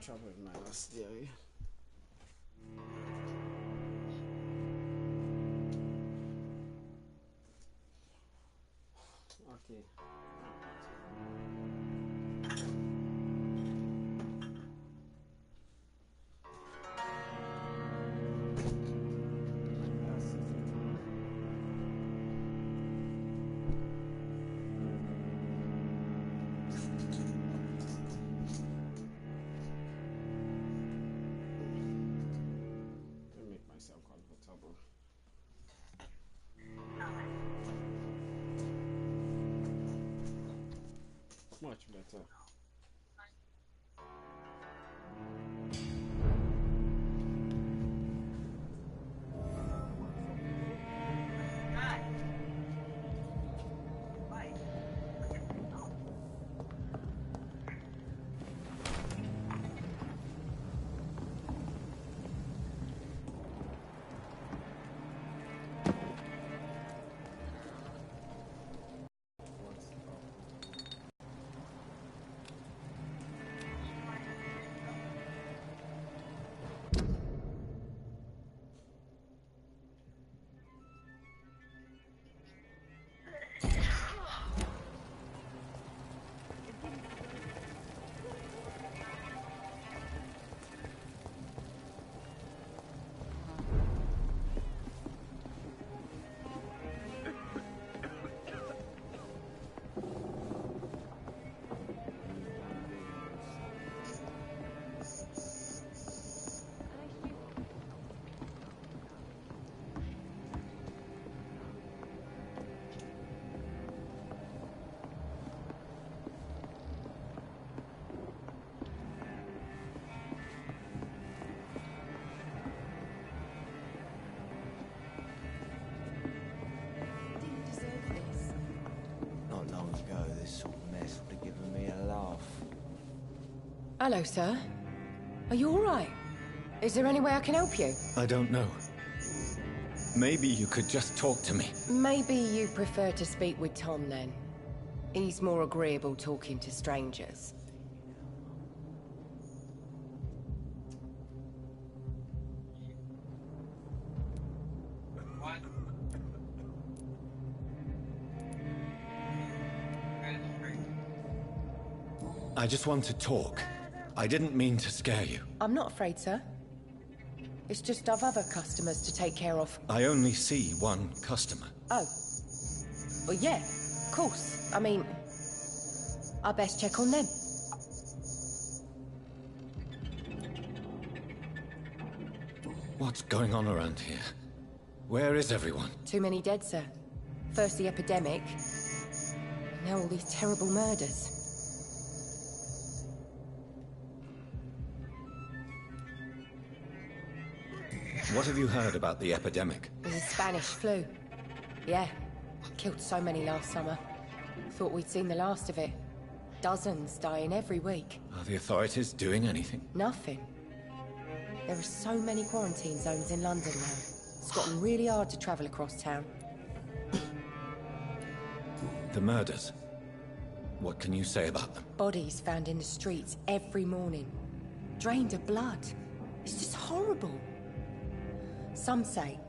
trouble with my last theory. Okay. Much better. Hello, sir. Are you all right? Is there any way I can help you? I don't know. Maybe you could just talk to me. Maybe you prefer to speak with Tom, then. He's more agreeable talking to strangers. I just want to talk. I didn't mean to scare you. I'm not afraid, sir. It's just I've other customers to take care of. I only see one customer. Oh. Well, yeah, of course. I mean, I best check on them. What's going on around here? Where is everyone? Too many dead, sir. First the epidemic, now all these terrible murders. What have you heard about the epidemic? There's a Spanish flu. Yeah, killed so many last summer. Thought we'd seen the last of it. Dozens dying every week. Are the authorities doing anything? Nothing. There are so many quarantine zones in London now. It's gotten really hard to travel across town. The murders. What can you say about them? Bodies found in the streets every morning. Drained of blood. It's just horrible. Some say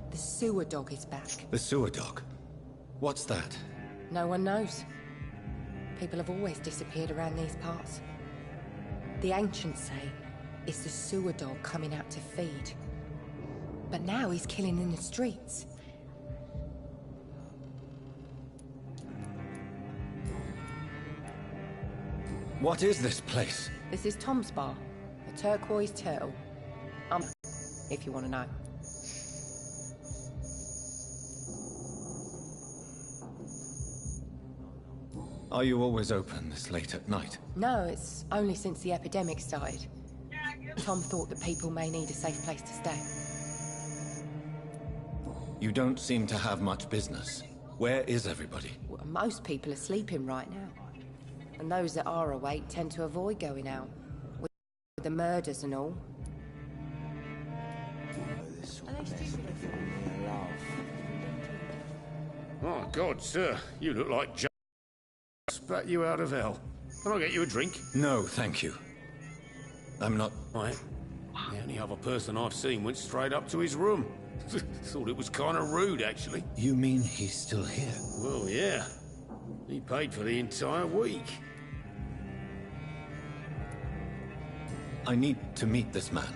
the sewer dog is back. The sewer dog? What's that? No one knows. People have always disappeared around these parts. The ancients say it's the sewer dog coming out to feed. But now he's killing in the streets. What is this place? This is Tom's bar, the Turquoise Turtle. If you want to know. Are you always open this late at night? No, it's only since the epidemic started. Tom thought that people may need a safe place to stay. You don't seem to have much business. Where is everybody? Well, most people are sleeping right now. And those that are awake tend to avoid going out. With the murders and all. Oh, God, sir. You look like Jack spat you out of hell. Can I get you a drink? No, thank you. I'm not... Right. The only other person I've seen went straight up to his room. Thought it was kind of rude, actually. You mean he's still here? Well, yeah. He paid for the entire week. I need to meet this man.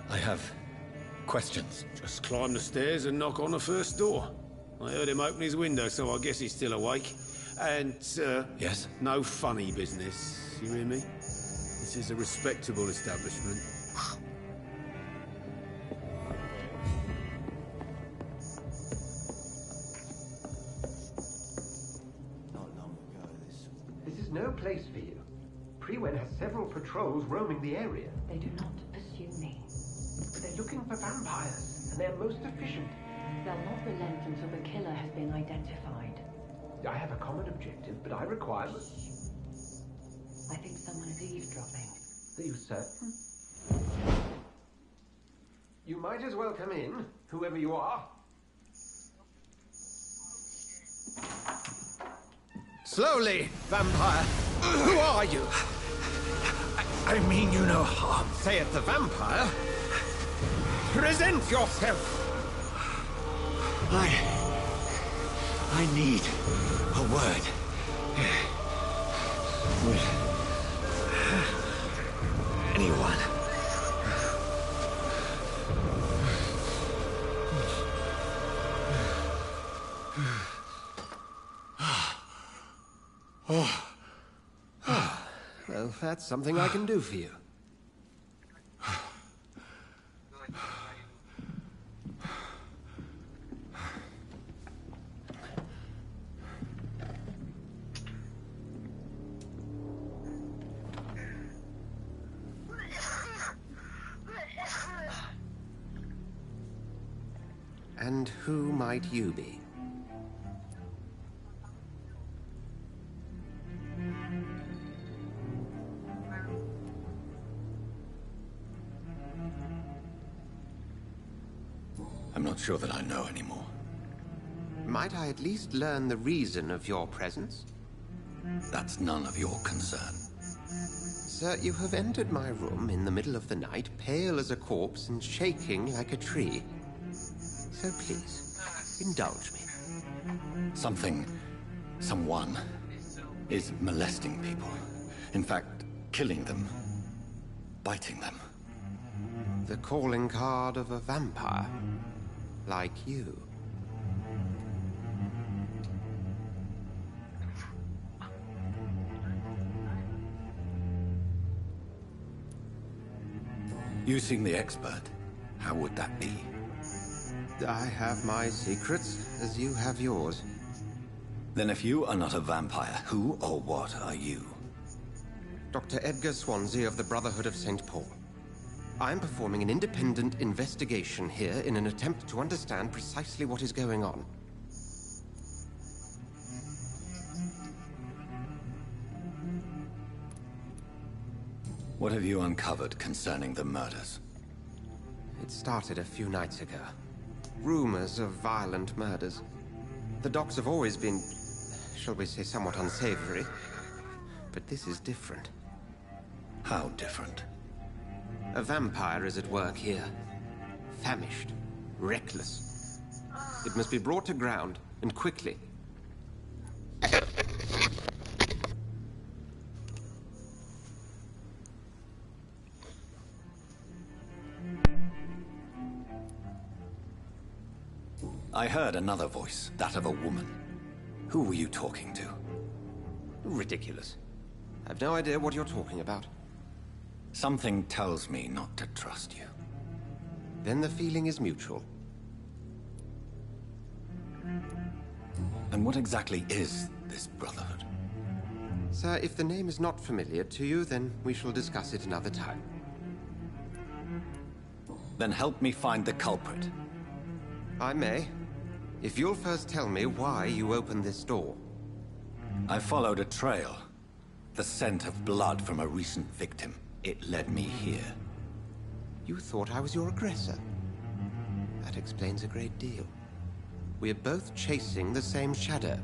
I have questions. Just climb the stairs and knock on the first door. I heard him open his window, so I guess he's still awake. And, Yes? no funny business. You hear me? This is a respectable establishment. This is no place for you. Prewen has several patrols roaming the area. They do not pursue me. They're looking for vampires, and they're most efficient. They'll not relent until the killer has been identified. I have a common objective, but I require... I think someone is eavesdropping. Are you certain? You might as well come in, whoever you are. Slowly, vampire. Who are you? I mean you no harm. Say it, the vampire. Present yourself. I need a word. With anyone. Well, that's something I can do for you. And who might you be? I'm not sure that I know anymore. Might I at least learn the reason of your presence? That's none of your concern. Sir, you have entered my room in the middle of the night, pale as a corpse and shaking like a tree. So please, indulge me. Someone is molesting people. In fact, killing them. Biting them. The calling card of a vampire. Like you. You seem the expert. How would that be? I have my secrets, as you have yours. Then if you are not a vampire, who or what are you? Dr. Edgar Swansea of the Brotherhood of St. Paul. I am performing an independent investigation here in an attempt to understand precisely what is going on. What have you uncovered concerning the murders? It started a few nights ago. Rumors of violent murders. The docks have always been, shall we say, somewhat unsavory. But this is different. How different? A vampire is at work here. Famished. Reckless. It must be brought to ground, and quickly. I heard another voice, that of a woman. Who were you talking to? Ridiculous. I've no idea what you're talking about. Something tells me not to trust you. Then the feeling is mutual. And what exactly is this Brotherhood? Sir, if the name is not familiar to you, then we shall discuss it another time. Then help me find the culprit. I may. If you'll first tell me why you opened this door. I followed a trail. The scent of blood from a recent victim. It led me here. You thought I was your aggressor. That explains a great deal. We're both chasing the same shadow.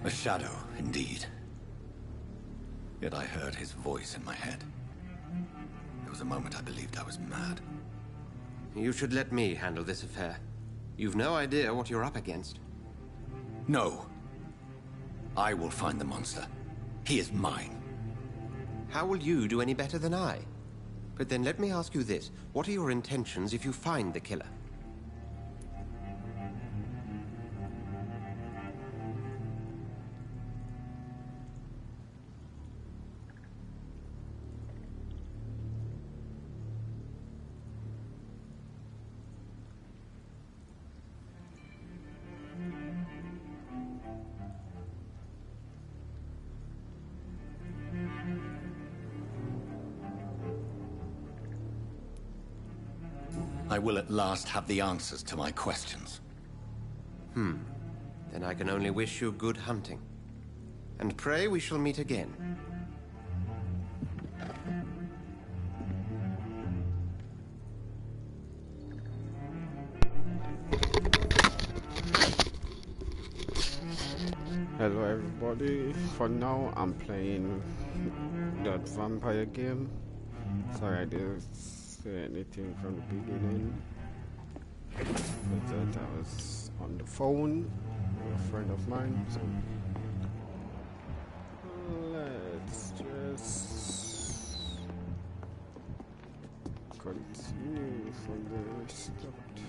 A shadow, indeed. Yet I heard his voice in my head. There was a moment I believed I was mad. You should let me handle this affair. You've no idea what you're up against. No. I will find the monster. He is mine. How will you do any better than I? But then let me ask you this. What are your intentions if you find the killer? I will at last have the answers to my questions. Then I can only wish you good hunting. And pray we shall meet again. Hello everybody, for now I'm playing that vampire game. Sorry I didn't say anything from the beginning. But that I was on the phone with a friend of mine, so let's just continue from where we stopped.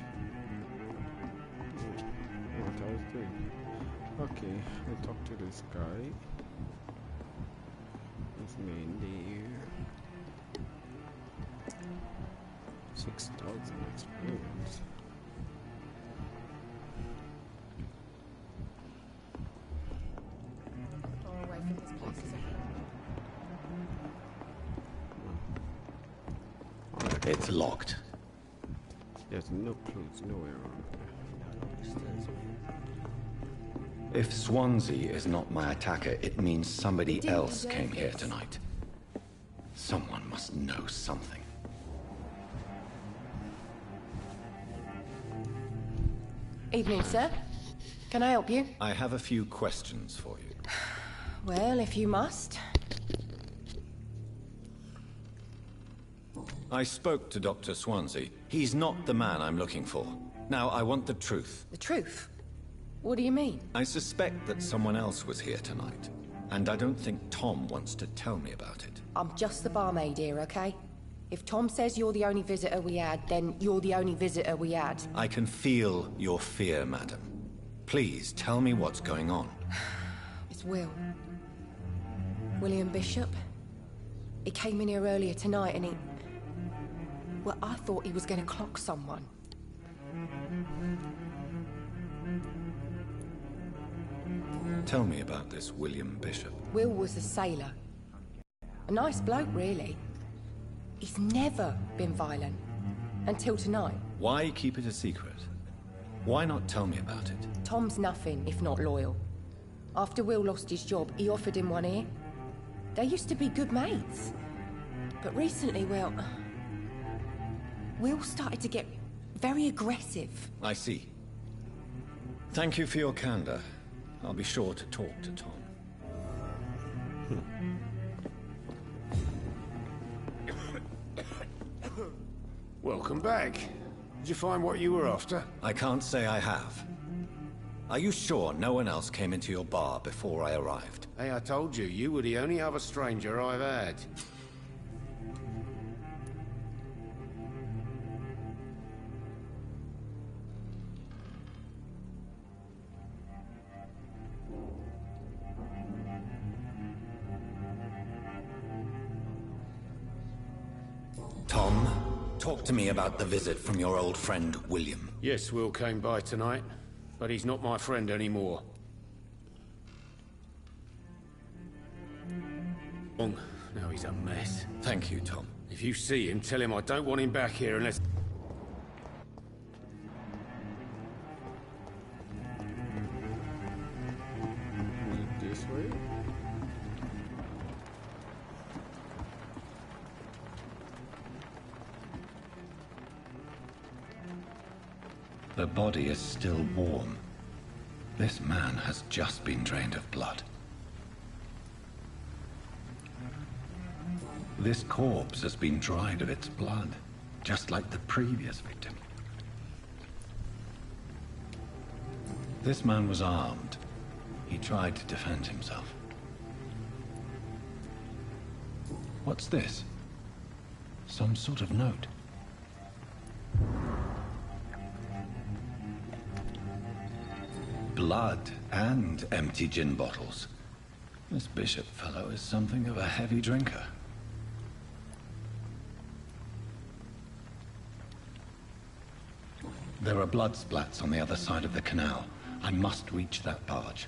What I was doing. Okay, I talked to this guy. His name there. 6,000 experience. It's locked. There's no clues nowhere around there. If Swansea is not my attacker, it means somebody else came here tonight. Someone must know something. Evening, sir. Can I help you? I have a few questions for you. Well, if you must. I spoke to Dr. Swansea. He's not the man I'm looking for. Now, I want the truth. The truth? What do you mean? I suspect that someone else was here tonight, and I don't think Tom wants to tell me about it. I'm just the barmaid here, okay? If Tom says you're the only visitor we had, then you're the only visitor we had. I can feel your fear, madam. Please, tell me what's going on. It's Will. William Bishop. He came in here earlier tonight and he... Well, I thought he was going to clock someone. Tell me about this William Bishop. Will was a sailor. A nice bloke, really. He's never been violent. Until tonight. Why keep it a secret? Why not tell me about it? Tom's nothing if not loyal. After Will lost his job, he offered him one ear. They used to be good mates. But recently, well... Will started to get very aggressive. I see. Thank you for your candor. I'll be sure to talk to Tom. Welcome back. Did you find what you were after? I can't say I have. Are you sure no one else came into your bar before I arrived? Hey, I told you, you were the only other stranger I've had. Tom, talk to me about the visit from your old friend, William. Yes, Will came by tonight, but he's not my friend anymore. Now he's a mess. Thank you, Tom. If you see him, tell him I don't want him back here unless... This way? The body is still warm. This man has just been drained of blood. This corpse has been dried of its blood, just like the previous victim. This man was armed. He tried to defend himself. What's this? Some sort of note. Blood and empty gin bottles. This bishop fellow is something of a heavy drinker. There are blood splats on the other side of the canal. I must reach that barge.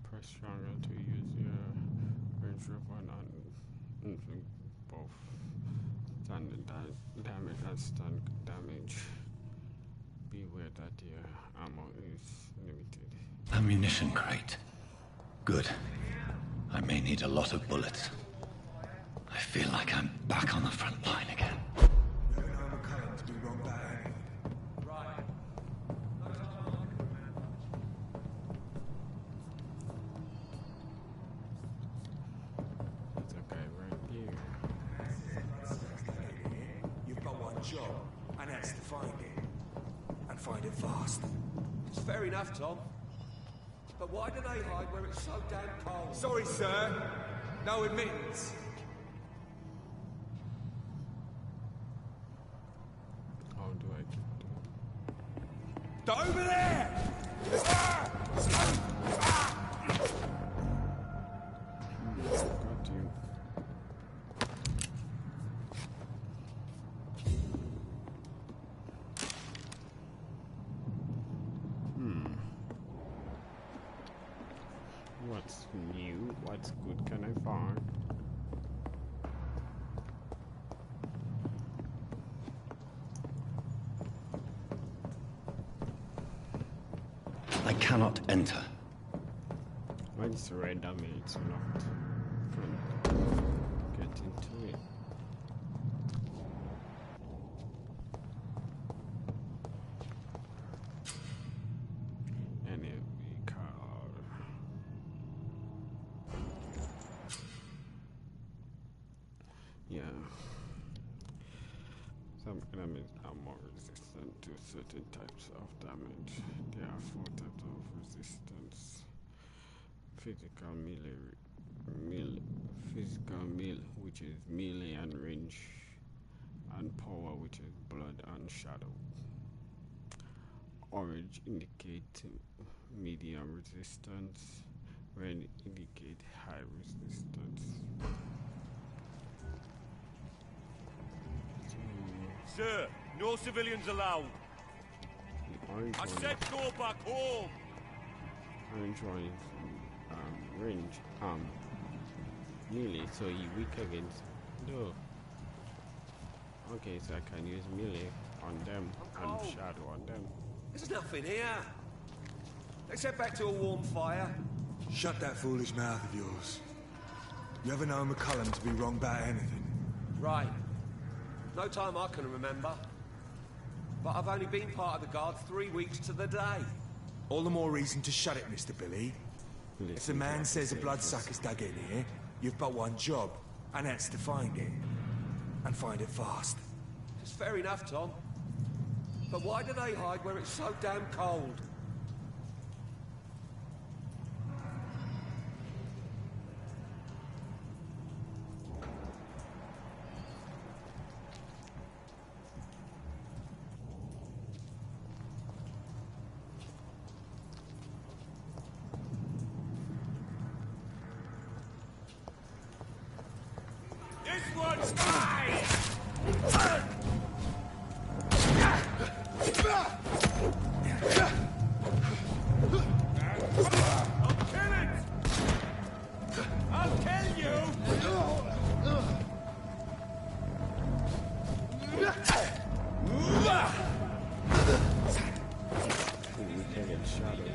Press triangle to use your range weapon and both standard damage and stun damage. Beware that your ammo is limited. Ammunition crate. Good. I may need a lot of bullets. I feel like I'm back on the front line again. Job, and that's to find it. And find it fast. It's fair enough, Tom. But why do they hide where it's so damn cold? Sorry, sir. No admittance. How do I get to... Over there! Got you. What's new? What's good can I find? I cannot enter. Why is red damage not can get into it? Yeah. Some enemies are more resistant to certain types of damage. There are 4 types of resistance. Physical melee, which is melee and range, and power, which is blood and shadow. Orange indicate medium resistance, red indicate high resistance. Sir, no civilians allowed. I said go back home. Orange one is range, melee, so you weak against. No. Okay, so I can use melee on them and shadow on them. There's nothing here. Let's head back to a warm fire. Shut that foolish mouth of yours. You ever known McCullum to be wrong about anything? Right. No time I can remember. But I've only been part of the Guard 3 weeks to the day. All the more reason to shut it, Mr. Billy. If the man says a bloodsucker's dug in here, you've but one job, and that's to find it. And find it fast. It's fair enough, Tom. But why do they hide where it's so damn cold? This one's mine! I'll kill you! We can get shadowed.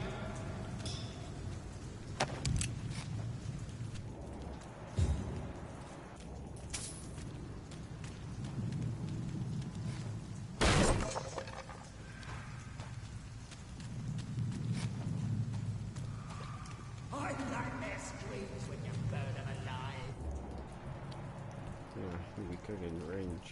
Yeah, weaker in range.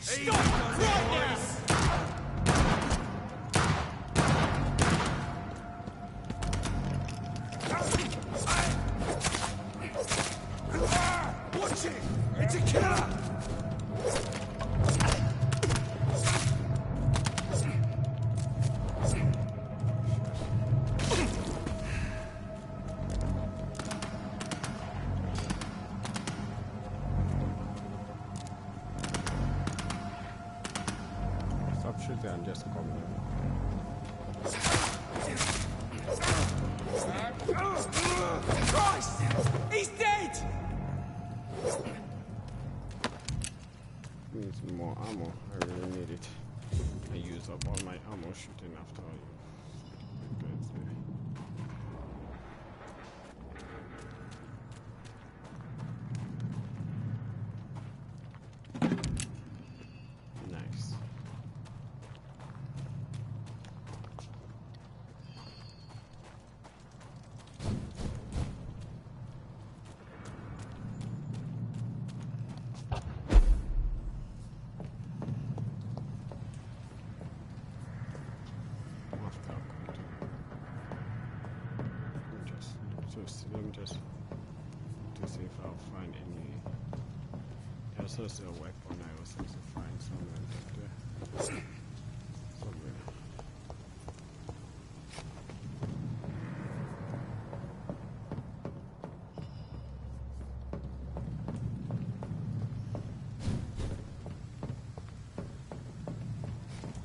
Stop right now! Watch it! It's a killer! Stop shooting and just come in. Christ! He's dead! Needs more ammo. I really need it. I use up all my ammo shooting after all you guys there. Nice. Let me just to see if I'll find any. There's also a weapon I was able to find somewhere. Somewhere.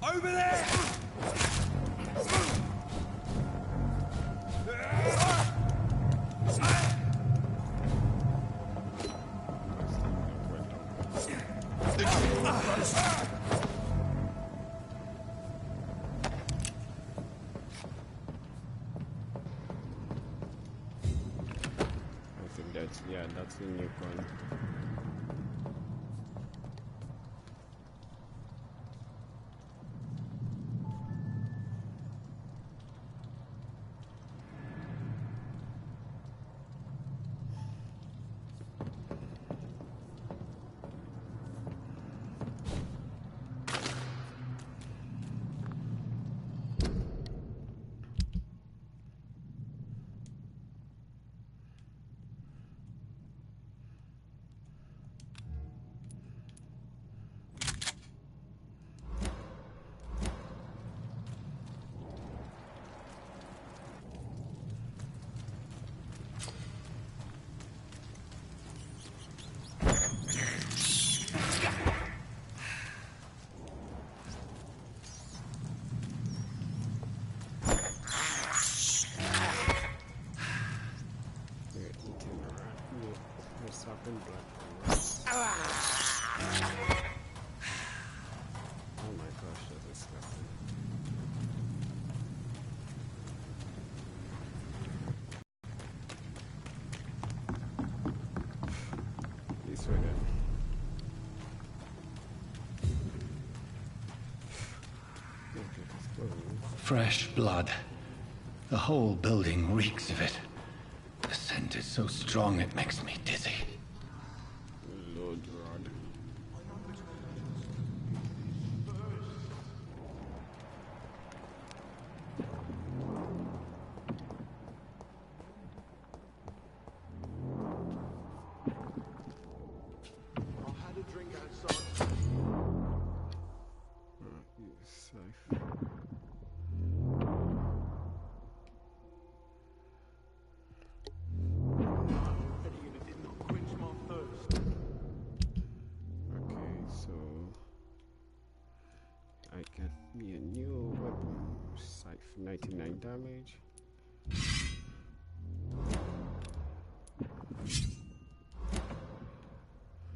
Over there! I think that's, yeah, that's the new one. Fresh blood. The whole building reeks of it. The scent is so strong it makes me dizzy. Lord Rod. I had a drink outside. Safe. It did not quench my thirst. Okay, so I get me a new weapon. Scythe, 99 damage.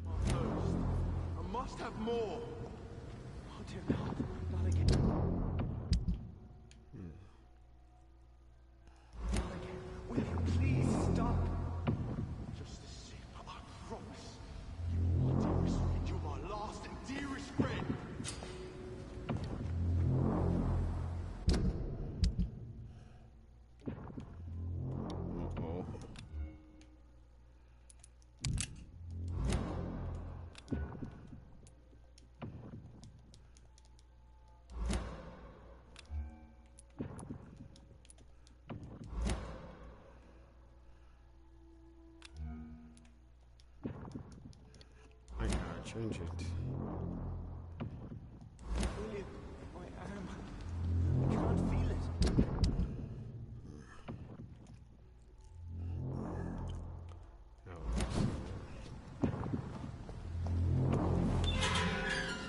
My thirst. I must have more. Oh dear God, not again. Not again. Will you please stop? Just a sip, I promise. You are my dearest friend. You're my last and dearest friend. Uh-oh. I gotta change it. William, my arm. I can't feel it.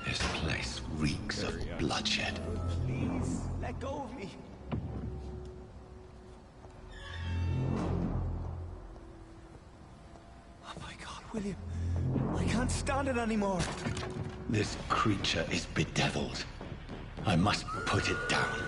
This place reeks of bloodshed. Please, let go of me. Oh my God, William. I can't stand it anymore. This creature is bedeviled. I must put it down.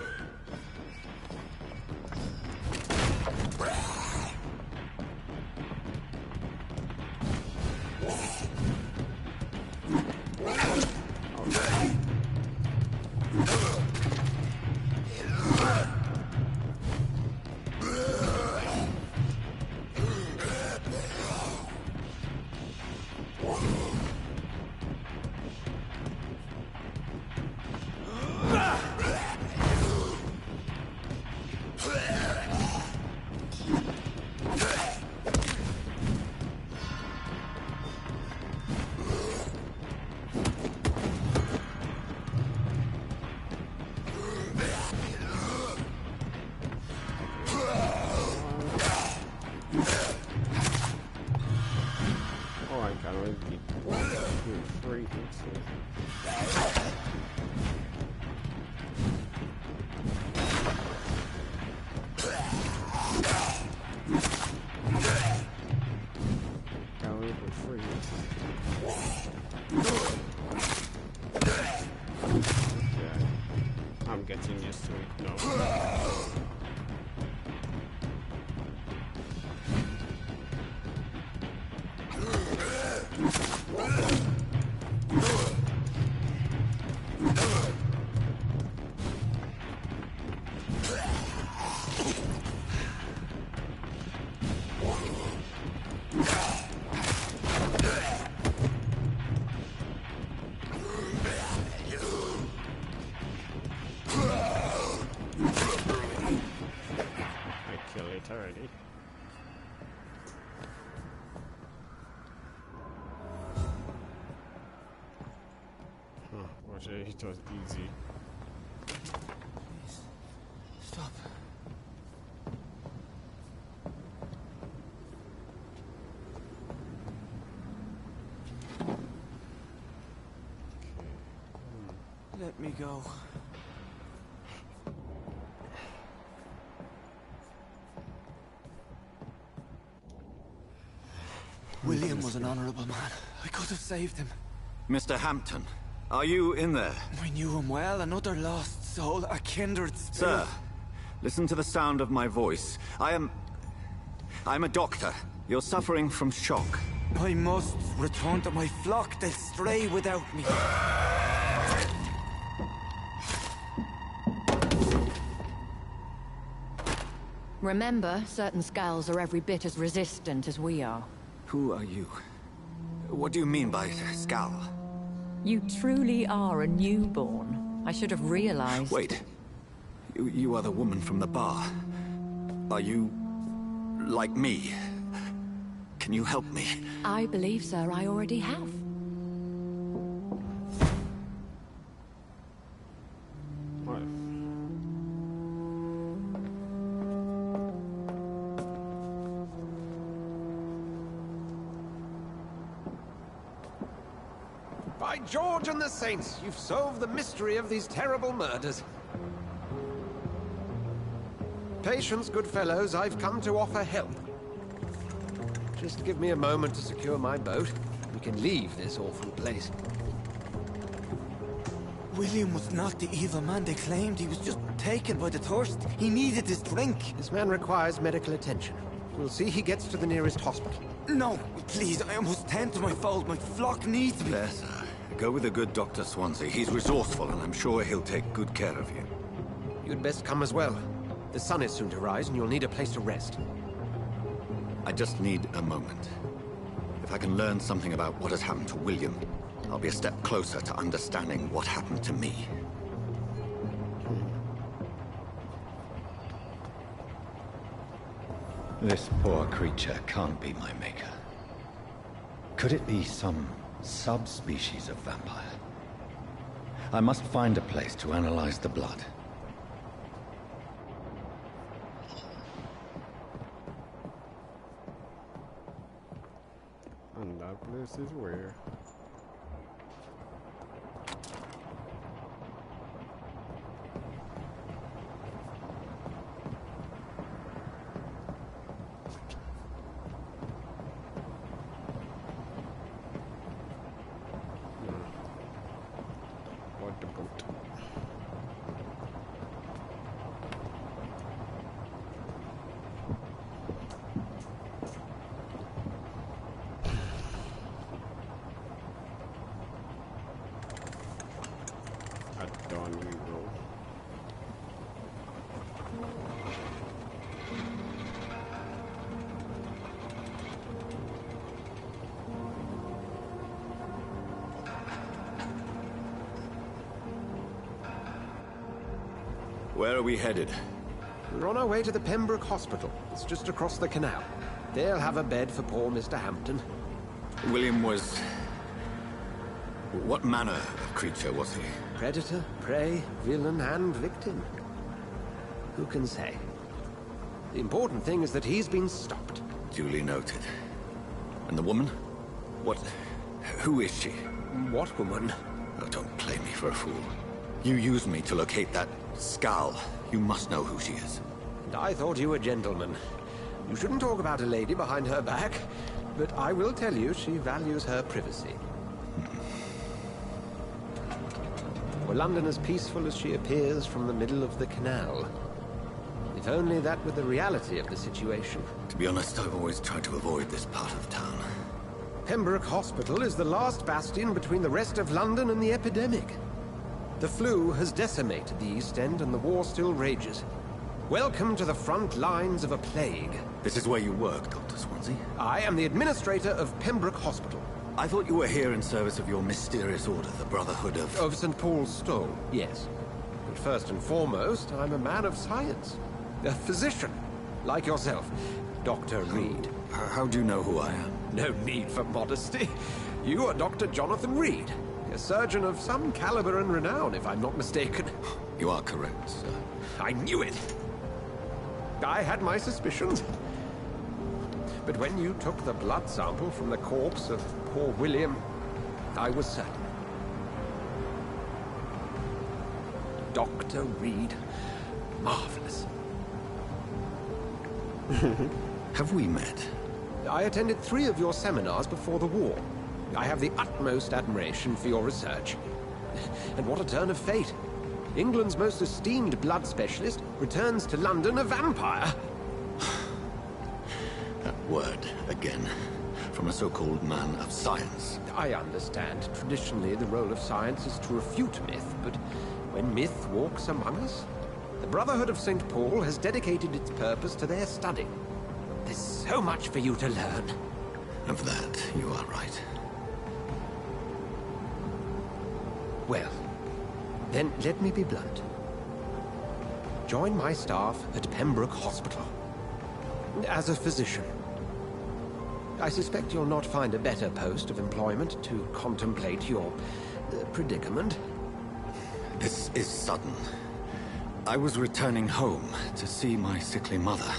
Oh, I can only do 3 hits. Can only do 3 hits. Yeah, I'm getting used to it now. Already. Watch it, it was easy. Please, stop. Let me go. William was an honorable man. I could have saved him. Mr. Hampton, are you in there? I knew him well, another lost soul, a kindred spirit. Sir, listen to the sound of my voice. I'm a doctor. You're suffering from shock. I must return to my flock. They'll stray without me. Remember, certain skulls are every bit as resistant as we are. Who are you? What do you mean by skull? You truly are a newborn. I should have realized. Wait. You are the woman from the bar. Are you... like me? Can you help me? I believe, sir, I already have. What? By George and the Saints, you've solved the mystery of these terrible murders. Patience, good fellows, I've come to offer help. Just give me a moment to secure my boat. We can leave this awful place. William was not the evil man they claimed. He was just taken by the thirst. He needed his drink. This man requires medical attention. We'll see he gets to the nearest hospital. No, please, I must tend to my fold. My flock needs me. There, sir. Go with the good Dr. Swansea. He's resourceful, and I'm sure he'll take good care of you. You'd best come as well. The sun is soon to rise, and you'll need a place to rest. I just need a moment. If I can learn something about what has happened to William, I'll be a step closer to understanding what happened to me. This poor creature can't be my maker. Could it be some subspecies of vampire? I must find a place to analyze the blood. And that place is where? What the boat? At dawn we go. Where are we headed? We're on our way to the Pembroke Hospital. It's just across the canal. They'll have a bed for poor Mr. Hampton. William was... what manner of creature was he? Predator, prey, villain, and victim. Who can say? The important thing is that he's been stopped. Duly noted. And the woman? What... who is she? What woman? Oh, don't play me for a fool. You used me to locate that skull. You must know who she is. And I thought you a gentleman. You shouldn't talk about a lady behind her back, but I will tell you she values her privacy. Were London as peaceful as she appears from the middle of the canal? If only that were the reality of the situation. To be honest, I've always tried to avoid this part of town. Pembroke Hospital is the last bastion between the rest of London and the epidemic. The flu has decimated the East End and the war still rages. Welcome to the front lines of a plague. This is where you work, Dr. Swansea? I am the administrator of Pembroke Hospital. I thought you were here in service of your mysterious order, the Brotherhood of... Of St. Paul's Stole, yes. But first and foremost, I'm a man of science. A physician, like yourself, Dr. Reed. How do you know who I am? No need for modesty. You are Dr. Jonathan Reed, a surgeon of some caliber and renown, if I'm not mistaken. You are correct, sir. I knew it! I had my suspicions. But when you took the blood sample from the corpse of poor William, I was certain. Dr. Reed. Marvelous. Have we met? I attended 3 of your seminars before the war. I have the utmost admiration for your research. And what a turn of fate. England's most esteemed blood specialist returns to London a vampire. That word, again. From a so-called man of science. I understand. Traditionally, the role of science is to refute myth, but when myth walks among us... The Brotherhood of St. Paul has dedicated its purpose to their study. There's so much for you to learn. Of that, you are right. Well, then let me be blunt. Join my staff at Pembroke Hospital. As a physician. I suspect you'll not find a better post of employment to contemplate your predicament. This is sudden. I was returning home to see my sickly mother.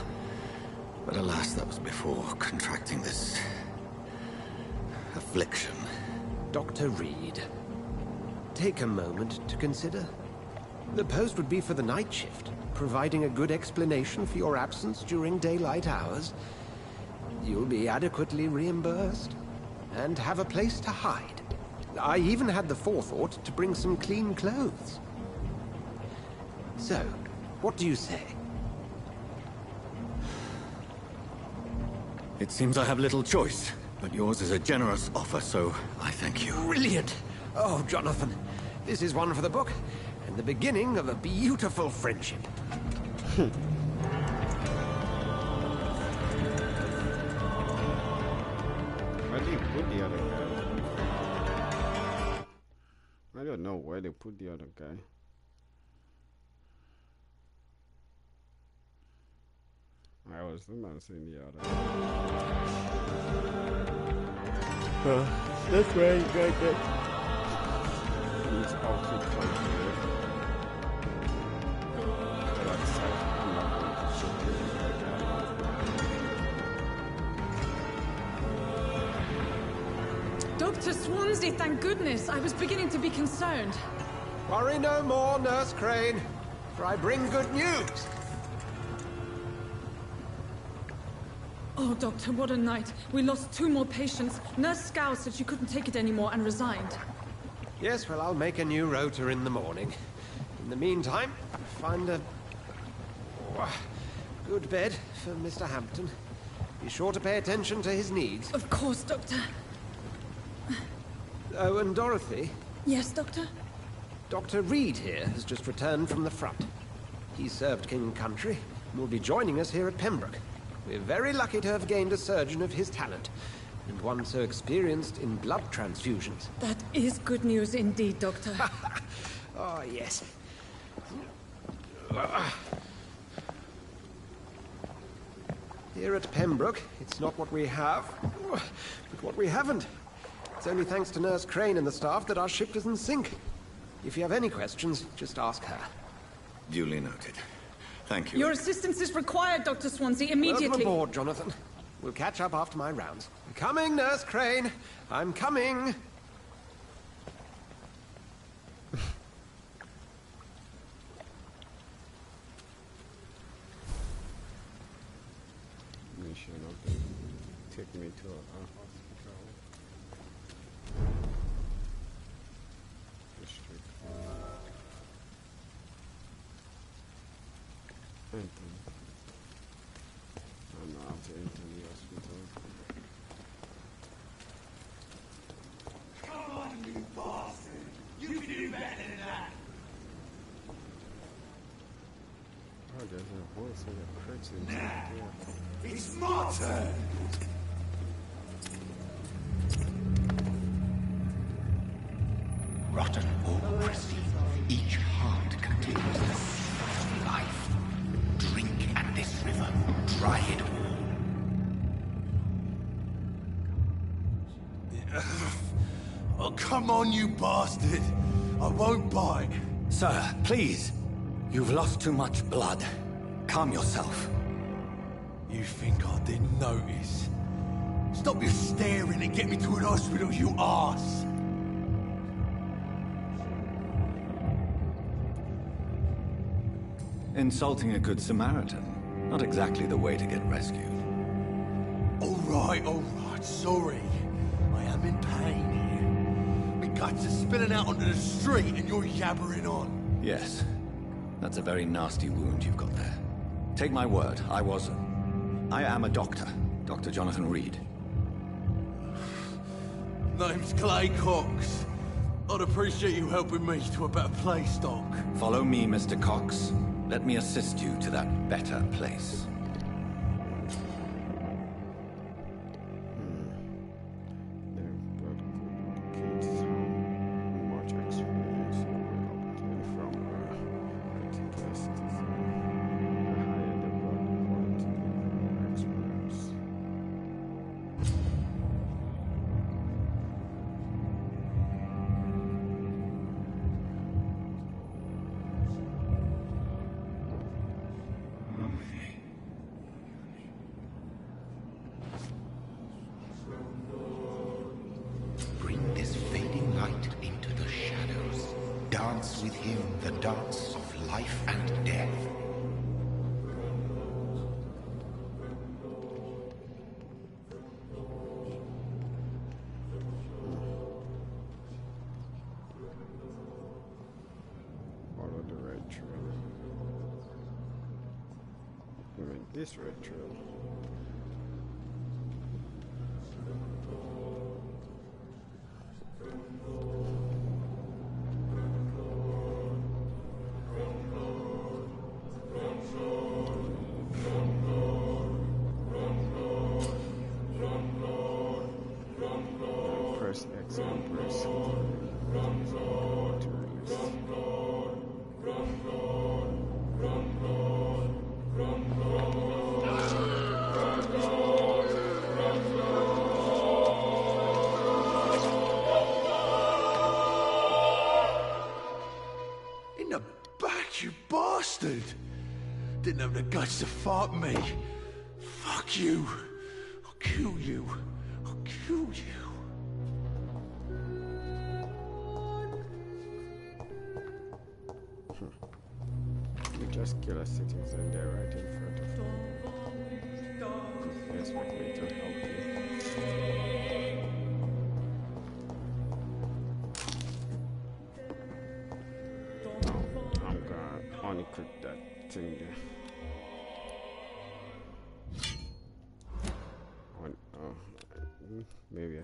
But alas, that was before contracting this affliction. Dr. Reed, take a moment to consider. The post would be for the night shift, providing a good explanation for your absence during daylight hours. You'll be adequately reimbursed, and have a place to hide. I even had the forethought to bring some clean clothes. So, what do you say? It seems I have little choice, but yours is a generous offer, so I thank you. Brilliant! Oh, Jonathan, this is one for the book, and the beginning of a beautiful friendship. Where did they put the other guy? I don't know where they put the other guy. I was not saying the other. That's where you got that. His outfit quite good. That's I'm not going to show you like that. Dr. Swansea, thank goodness. I was beginning to be concerned. Worry no more, Nurse Crane, for I bring good news. Oh, Doctor, what a night. We lost 2 more patients. Nurse Scow said she couldn't take it anymore and resigned. Yes, well, I'll make a new rota in the morning. In the meantime, find a good bed for Mr. Hampton. Be sure to pay attention to his needs. Of course, Doctor. Oh, and Dorothy? Yes, Doctor? Dr. Reed here has just returned from the front. He served King and Country and will be joining us here at Pembroke. We're very lucky to have gained a surgeon of his talent, and one so experienced in blood transfusions. That is good news indeed, Doctor. Oh, yes. Here at Pembroke, it's not what we have, but what we haven't. It's only thanks to Nurse Crane and the staff that our ship doesn't sink. If you have any questions, just ask her. Duly noted. Thank you. Your assistance is required, Dr. Swansea, immediately. Welcome aboard, Jonathan. We'll catch up after my rounds. I'm coming, Nurse Crane. I'm coming. Mission of the take me to a hospital. District. Anthony. I don't know how to enter the hospital. Come on, you bastard! You can do better than that! Oh, there's a voice of a person. It's my turn! Rotten or pristine, each heart contains the seed of life. Drink at this river, try it all. Oh, come on, you bastard! I won't bite. Sir, please. You've lost too much blood. Calm yourself. You think I didn't notice? Stop your staring and get me to an hospital, you arse! Insulting a good Samaritan. Not exactly the way to get rescued. All right, sorry. I am in pain here. My guts are spilling out onto the street and you're yabbering on. Yes. That's a very nasty wound you've got there. Take my word, I am a doctor. Dr. Jonathan Reed. Name's Clay Cox. I'd appreciate you helping me to a better place, Doc. Follow me, Mr. Cox. Let me assist you to that better place. Bring this fading light into the shadows. Dance with him the dance of life and death. Follow the red trail. I mean, this red trail. Press X and press to release. In the back, you bastard! Didn't have the guts to fight me. Fuck you. I'll kill you. I'll kill you. You just kill a citizen there right in front of you. You expect me to help you? No, I'm gonna only cook that thing there. Maybe I...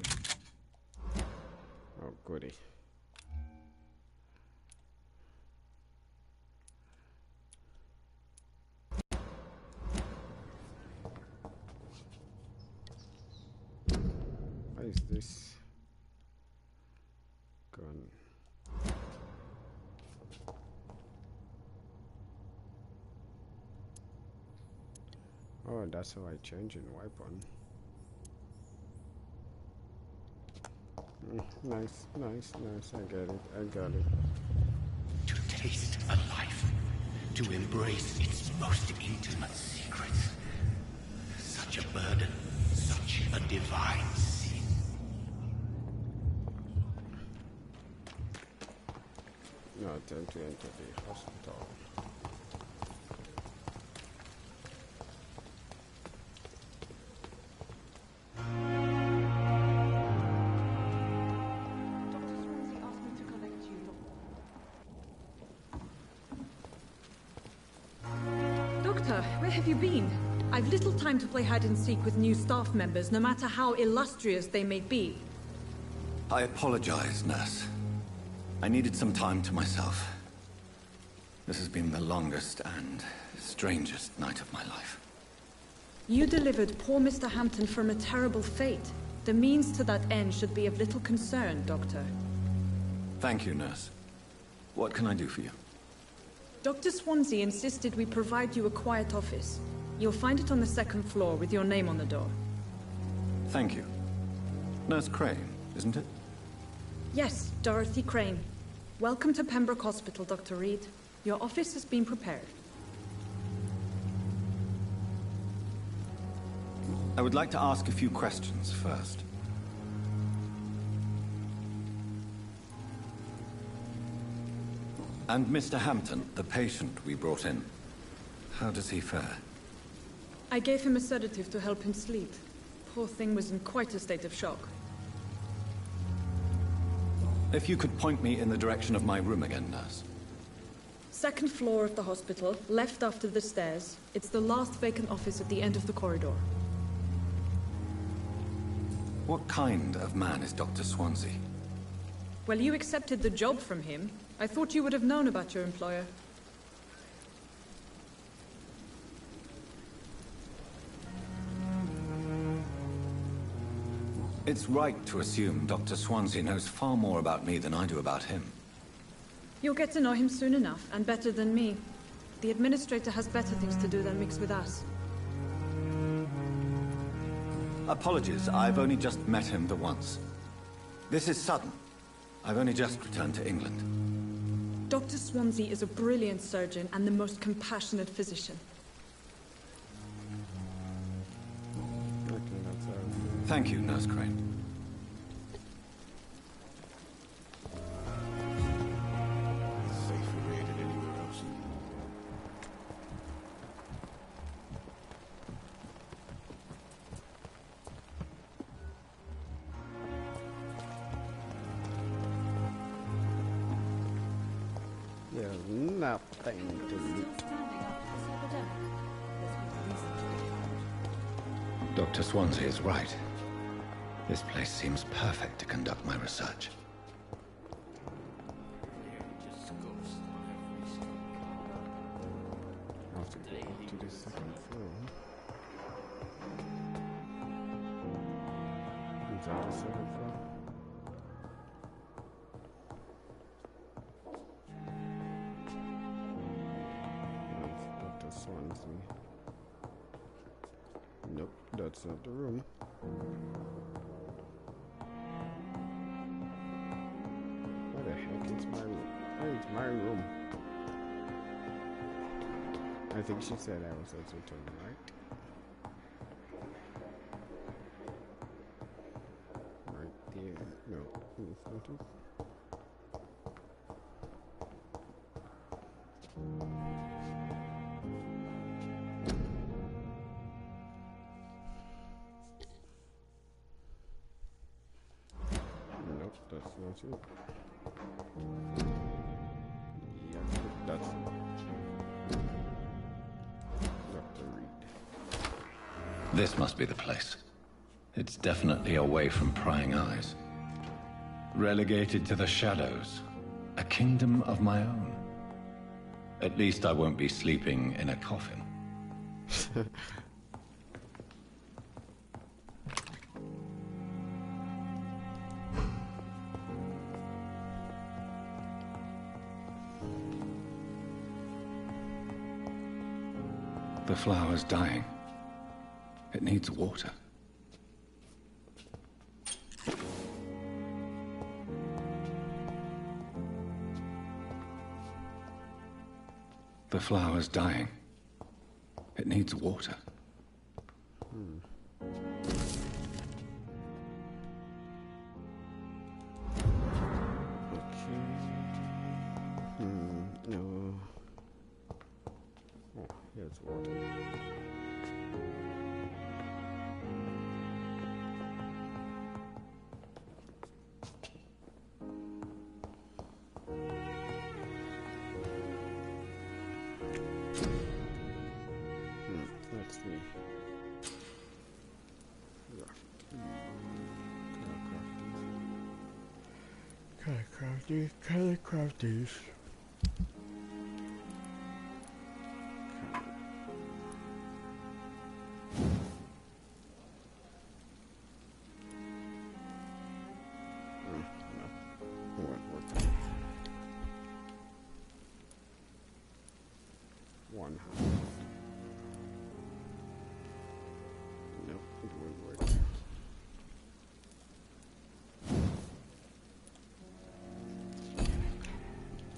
Oh, goody. What is this? Gun. Oh, that's how I change in weapon. Nice, nice, nice. I get it. I got it. To taste a life, to embrace its most intimate secrets. Such a burden, such a divine sin. No attempt to enter the hospital. Doctor, where have you been? I've little time to play hide and seek with new staff members, no matter how illustrious they may be. I apologize, nurse. I needed some time to myself. This has been the longest and strangest night of my life. You delivered poor Mr. Hampton from a terrible fate. The means to that end should be of little concern, Doctor. Thank you, nurse. What can I do for you? Dr. Swansea insisted we provide you a quiet office. You'll find it on the second floor with your name on the door. Thank you. Nurse Crane, isn't it? Yes, Dorothy Crane. Welcome to Pembroke Hospital, Dr. Reed. Your office has been prepared. I would like to ask a few questions first. And Mr. Hampton, the patient we brought in, how does he fare? I gave him a sedative to help him sleep. Poor thing was in quite a state of shock. If you could point me in the direction of my room again, nurse. Second floor of the hospital, left after the stairs. It's the last vacant office at the end of the corridor. What kind of man is Dr. Swansea? Well, you accepted the job from him. I thought you would have known about your employer. It's right to assume Dr. Swansea knows far more about me than I do about him. You'll get to know him soon enough, and better than me. The Administrator has better things to do than mix with us. Apologies, I've only just met him the once. This is sudden. I've only just returned to England. Dr. Swansea is a brilliant surgeon and the most compassionate physician. Thank you, Nurse Crane. Safer here than anywhere else. There's nothing to loot. Dr. Swansea is right. This place seems perfect to conduct my research. I have to go up to the second floor. Is that the second floor? That's Dr. Swansea. Nope, that's not the room. What the heck is my room? Oh, it's my room. I think she said I was also to the right. Right there. No, it's not it. Nope, that's not it. Yeah, that's it. Dr. Reed. This must be the place. It's definitely away from prying eyes. Relegated to the shadows. A kingdom of my own. At least I won't be sleeping in a coffin. The flower's dying. It needs water. The flower's dying. It needs water. No. Oh, here's water. Let's see. Can I craft these? One half. Nope, it won't work.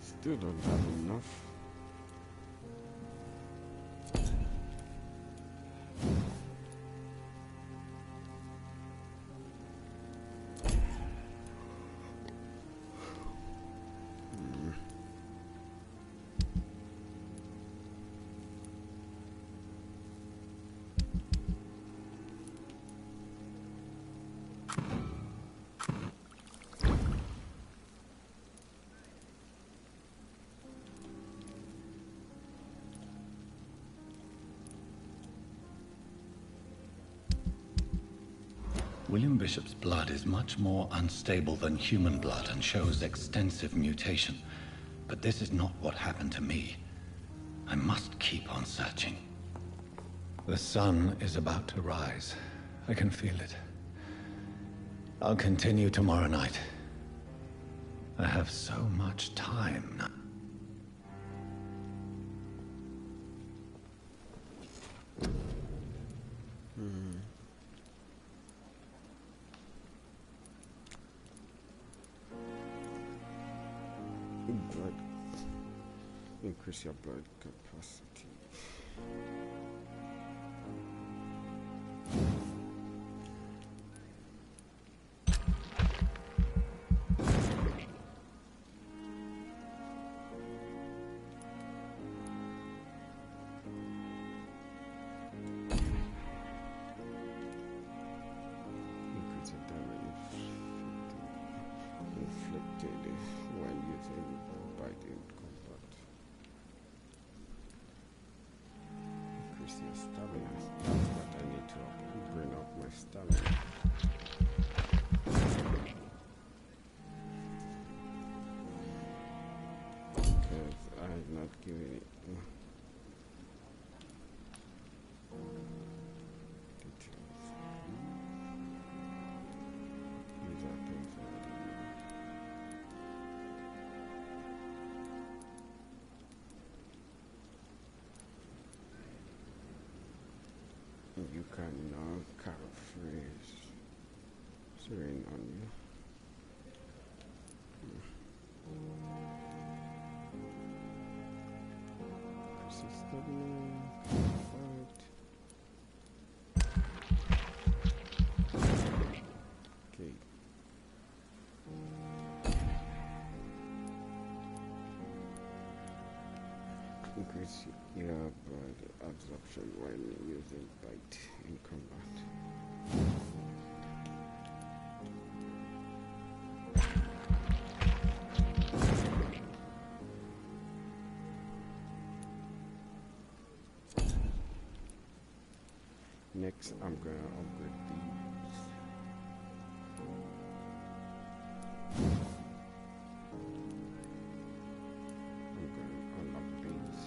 Still don't have enough. William Bishop's blood is much more unstable than human blood and shows extensive mutation. But this is not what happened to me. I must keep on searching. The sun is about to rise. I can feel it. I'll continue tomorrow night. I have so much time now. Blood. Increase your blood capacity. Increase the damage inflicted when using biting combat. Increase your stamina. That's what I need to bring up my stamina. Because I'm not giving it details. These are things I don't know. You can now paraphrase serene on you. Persistent fight. Okay. Increase your blood absorption when using bite in combat. Next, I'm gonna upgrade these. I'm gonna unlock these.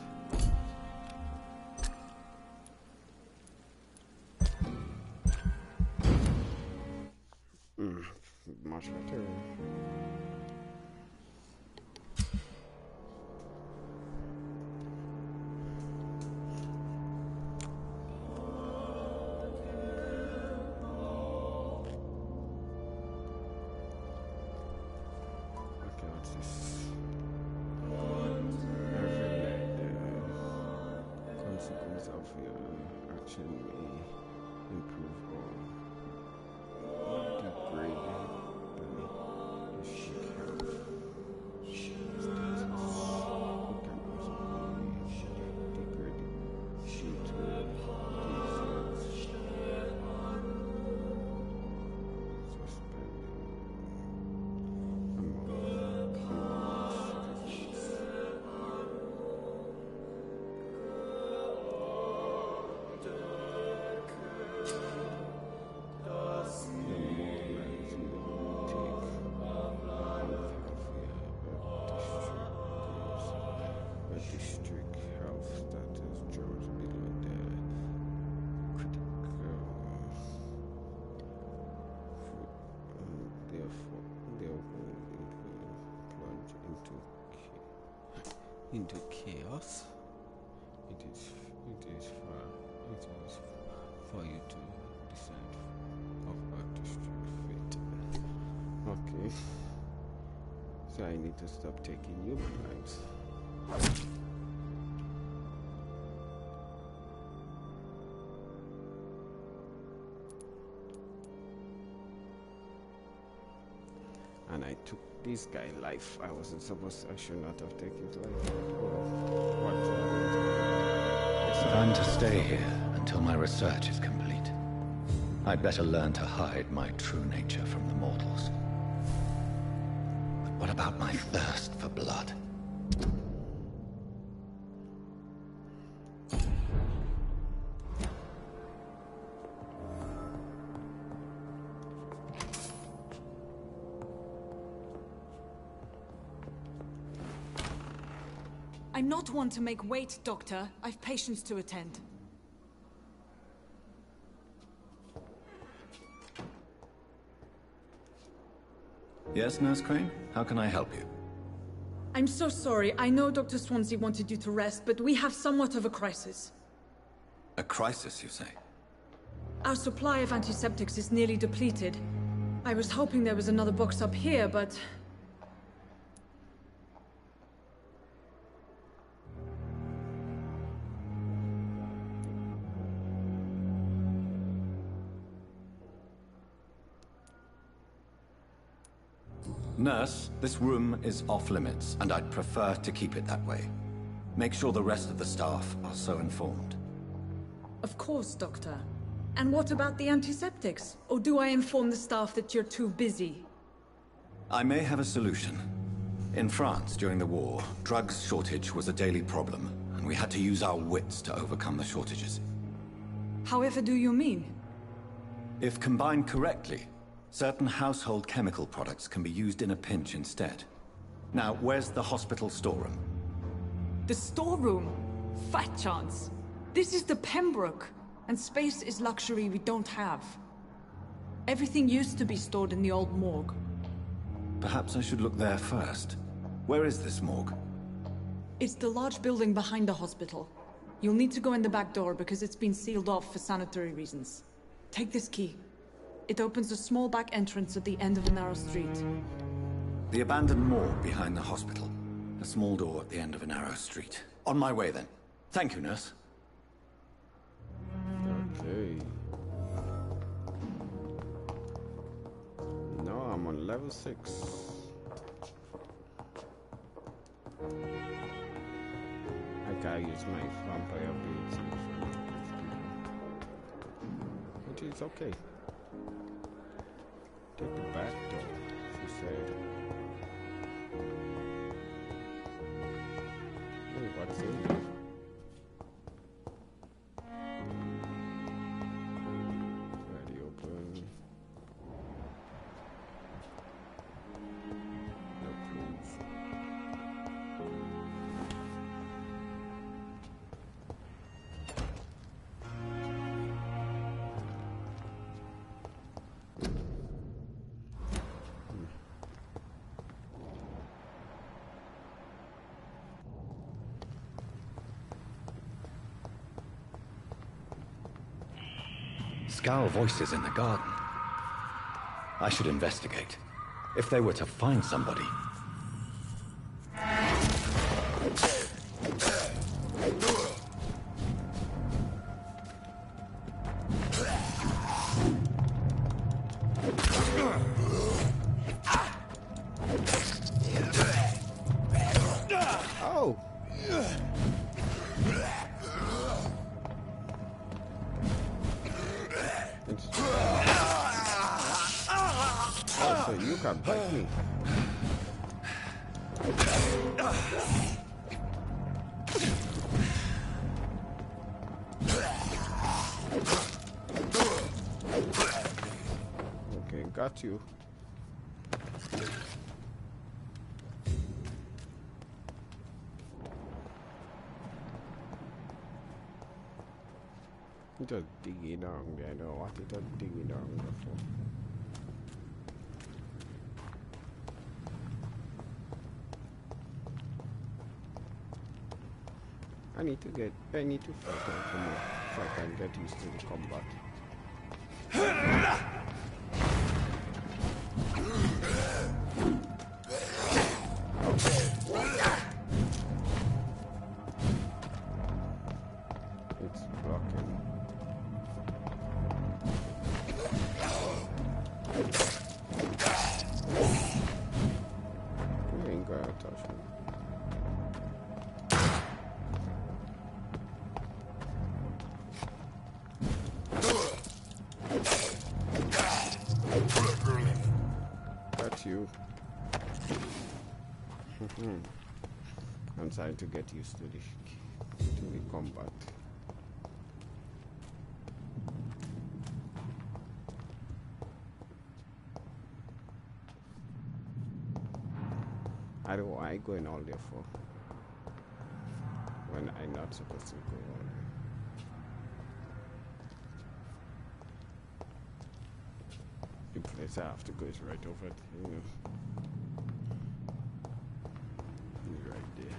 Much better. Okay, what's this? Every night, the consequence of your action may improve or degrade the sheet health. Status. It can also be degraded due to disease. Suspending among district health status drops below the critical. Therefore, it will plunge into chaos. It is for you to decide of a district fate. Okay. So I need to stop taking human lives. And I took this guy's life. I should not have taken his life. Time to stay here until my research is complete. I'd better learn to hide my true nature from the mortals. But what about my thirst for blood? I'm not one to make wait, Doctor. I've patients to attend. Yes, Nurse Crane? How can I help you? I'm so sorry. I know Dr. Swansea wanted you to rest, but we have somewhat of a crisis. A crisis, you say? Our supply of antiseptics is nearly depleted. I was hoping there was another box up here, but... Nurse, this room is off-limits, and I'd prefer to keep it that way. Make sure the rest of the staff are so informed. Of course, Doctor. And what about the antiseptics? Or do I inform the staff that you're too busy? I may have a solution. In France, during the war, drugs shortage was a daily problem, and we had to use our wits to overcome the shortages. However do you mean? If combined correctly, certain household chemical products can be used in a pinch instead. Now, where's the hospital storeroom? The storeroom? Fat chance. This is the Pembroke, and space is luxury we don't have. Everything used to be stored in the old morgue. Perhaps I should look there first. Where is this morgue? It's the large building behind the hospital. You'll need to go in the back door because it's been sealed off for sanitary reasons. Take this key. It opens a small back entrance at the end of a narrow street. The abandoned morgue behind the hospital. A small door at the end of a narrow street. On my way, then. Thank you, nurse. Okay. Now I'm on level 6. I gotta use my vampire ability in front of these people. Which is okay. Take the back door, she said. Hey, what's in there? Ready, open. No clues. Scowl voices in the garden. I should investigate. If they were to find somebody. Oh! Oh, so you can bite me. Okay, got you. Just digging down there. I know what it is digging down there for. I need to fight out some more so I can get used to the combat. It's blocking. You ain't gonna touch me. Got you. I'm trying to get used to the combat. I don't know why I'm going all there for when I'm not supposed to go all there. The place I have to go is right over there. Right there.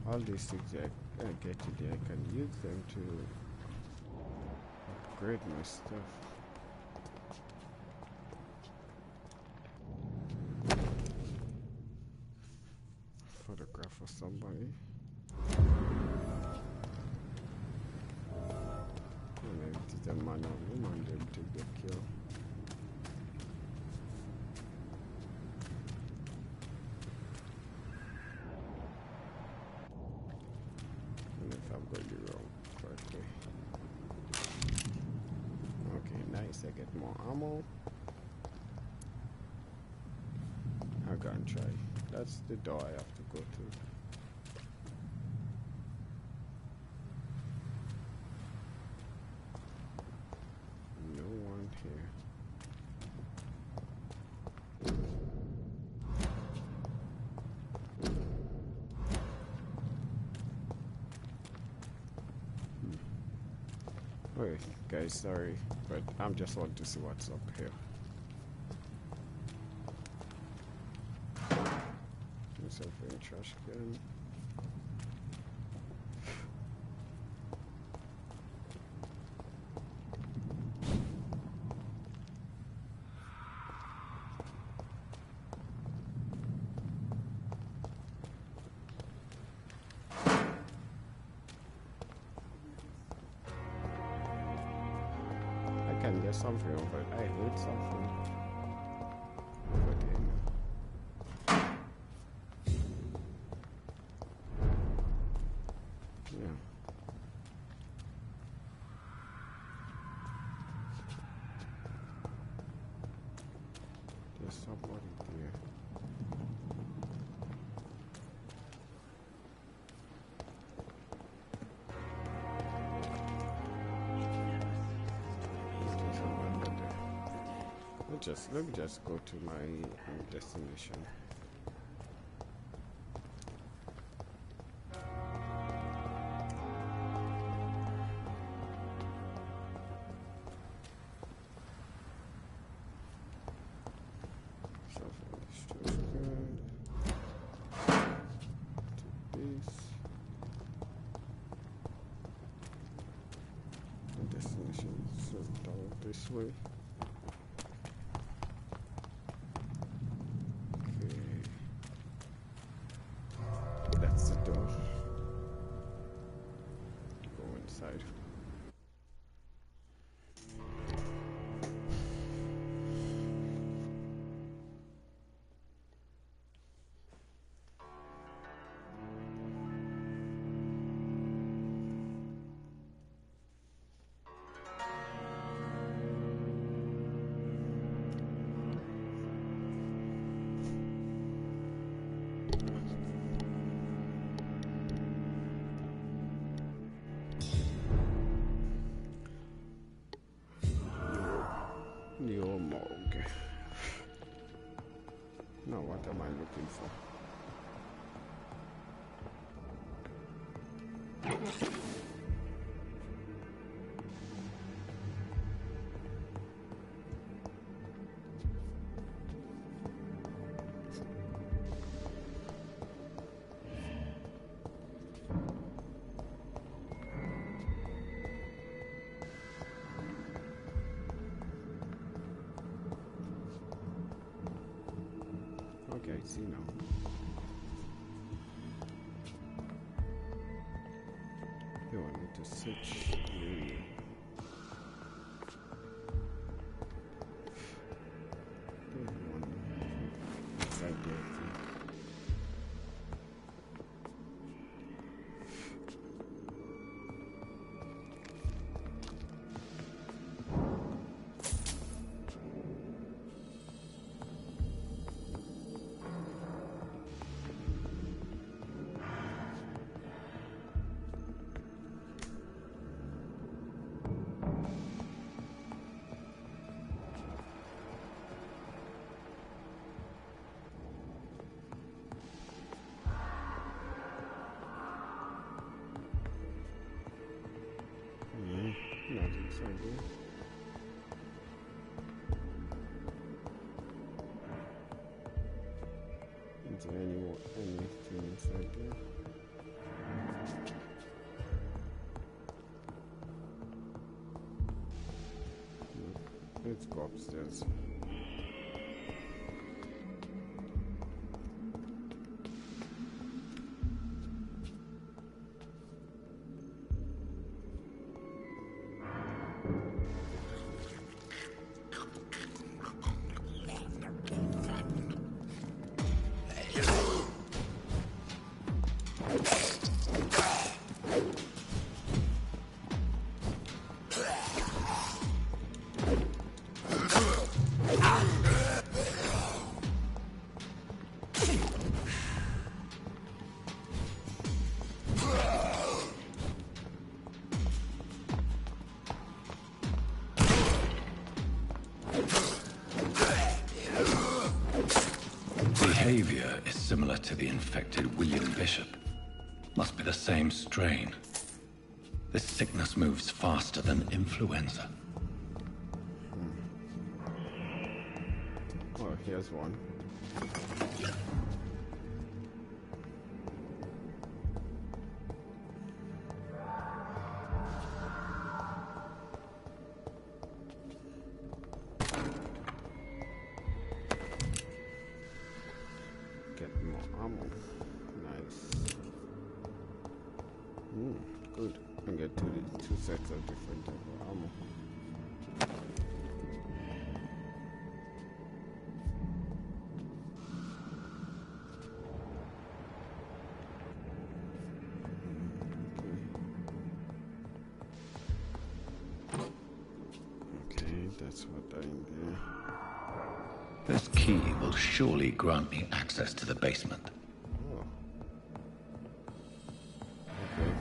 All these things I get today, I can use them to upgrade my stuff. Photograph of somebody. And if it is a man or woman, they'll take the kill. I get more ammo. I'll go and try. That's the door I have to go to. No one here. Wait, guys, sorry, but I'm just want to see what's up here. Myself in trash can. Can get something over it. I hate something over there. Yeah. There's somebody there. Let me just go to my destination. Destination is down this way. I'm looking for. Okay, I see now. You want me to switch? There's one inside there, I think. Nothing inside there. Is there anything inside there? No. Let's go upstairs. Behavior is similar to the infected William Bishop. Must be the same strain. This sickness moves faster than influenza. Oh, here's one. Get more ammo. Nice. Good. I get two sets of different type of ammo. Okay, that's what I'm there. This key will surely grant me access to the basement. Oh. Okay.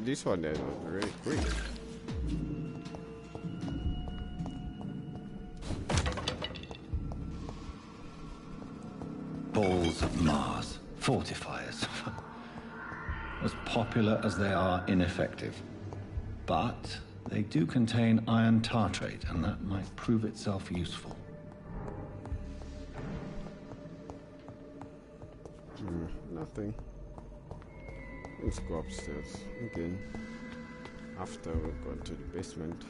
This one there was very quick. Balls of Mars, fortifiers. As popular as they are ineffective. But they do contain iron tartrate, and that might prove itself useful. Nothing. Let's go upstairs again. After we've gone to the basement.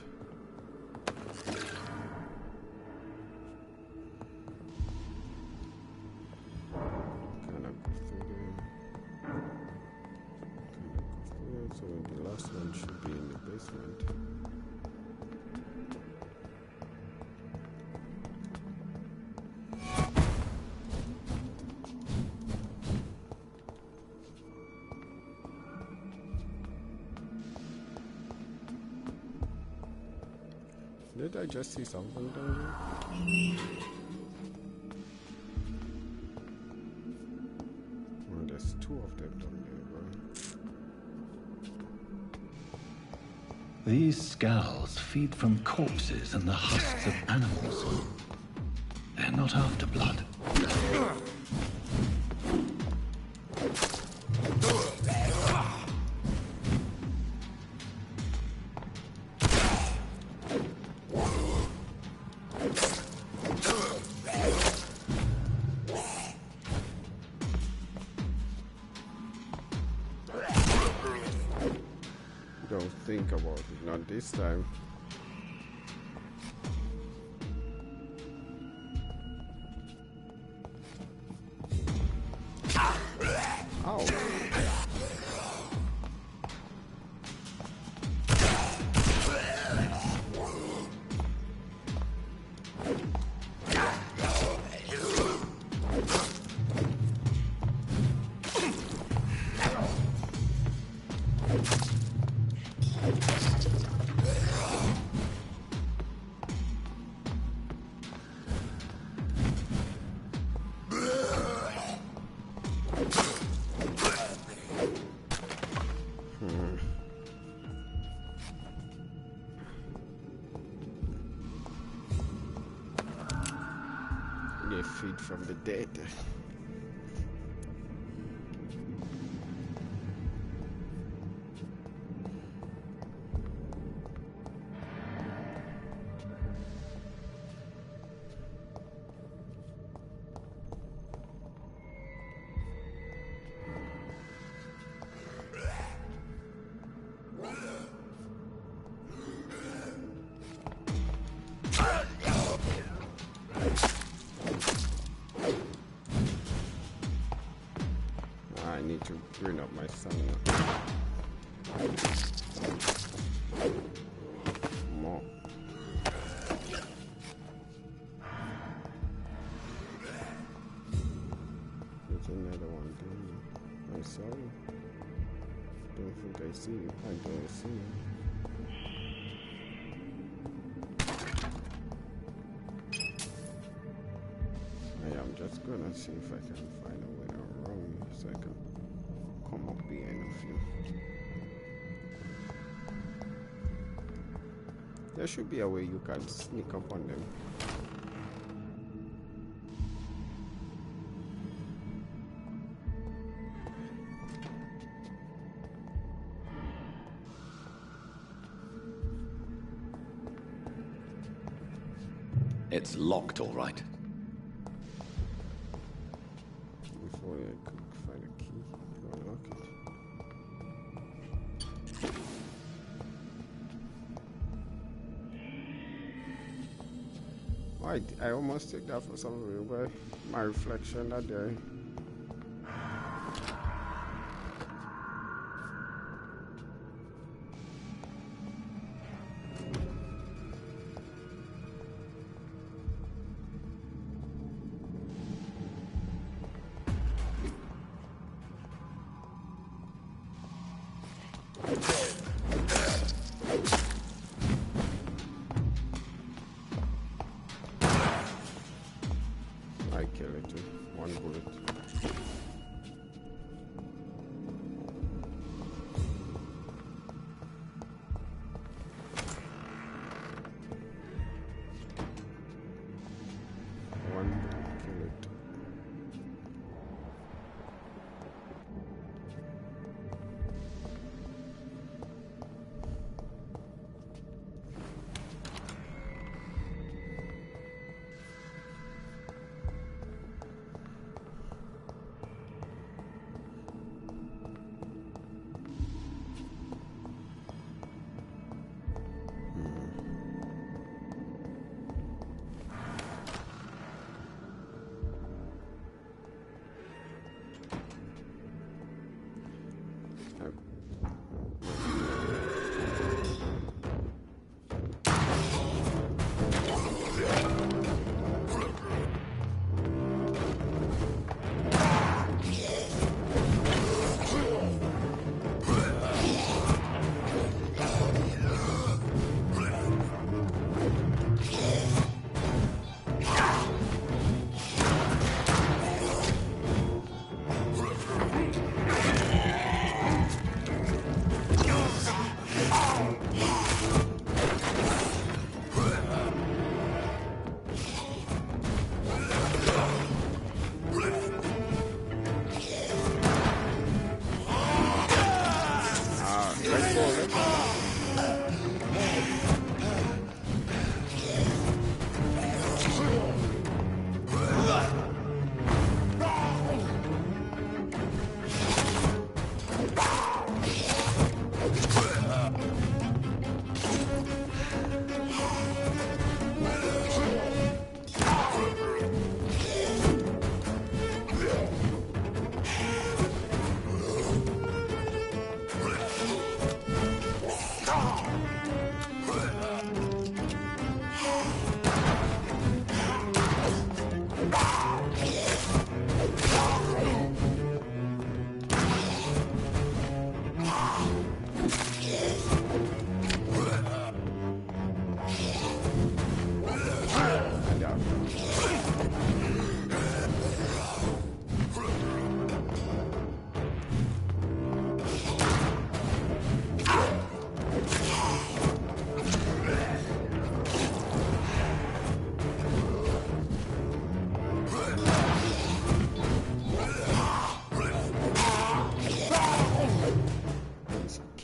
Kind of go through there. So the last one should be in the basement. Did I just see something down there? Well, there's two of them down there, These skulls feed from corpses and the husks of animals. They're not after blood. Don't think about it, not this time. Ow. They feed from the dead. I need to bring up my stamina. More. There's another one there. I'm sorry. Don't think I see you. I don't see you. I'm just gonna see if I can find a way around you so I can come up behind of you. There should be a way you can sneak up on them. It's locked, all right. Before I could find a key to unlock it. I almost took that for some real, but my reflection that day. I kill it with one bullet. One bullet, kill it.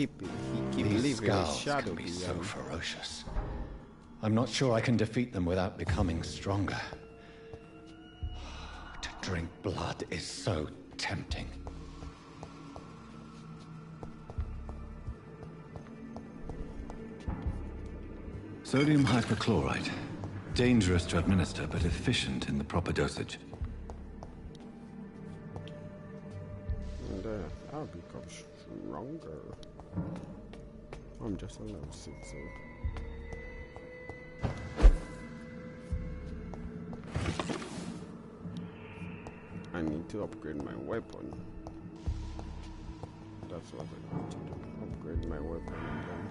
keep These leaving his skulls shadow can be so behind. ferocious. I'm not sure I can defeat them without becoming stronger. To drink blood is so tempting. Sodium hypochlorite. Dangerous to administer, but efficient in the proper dosage. And I'll become stronger. I'm just a level 6, so. I need to upgrade my weapon. That's what I need to do. Upgrade my weapon and then.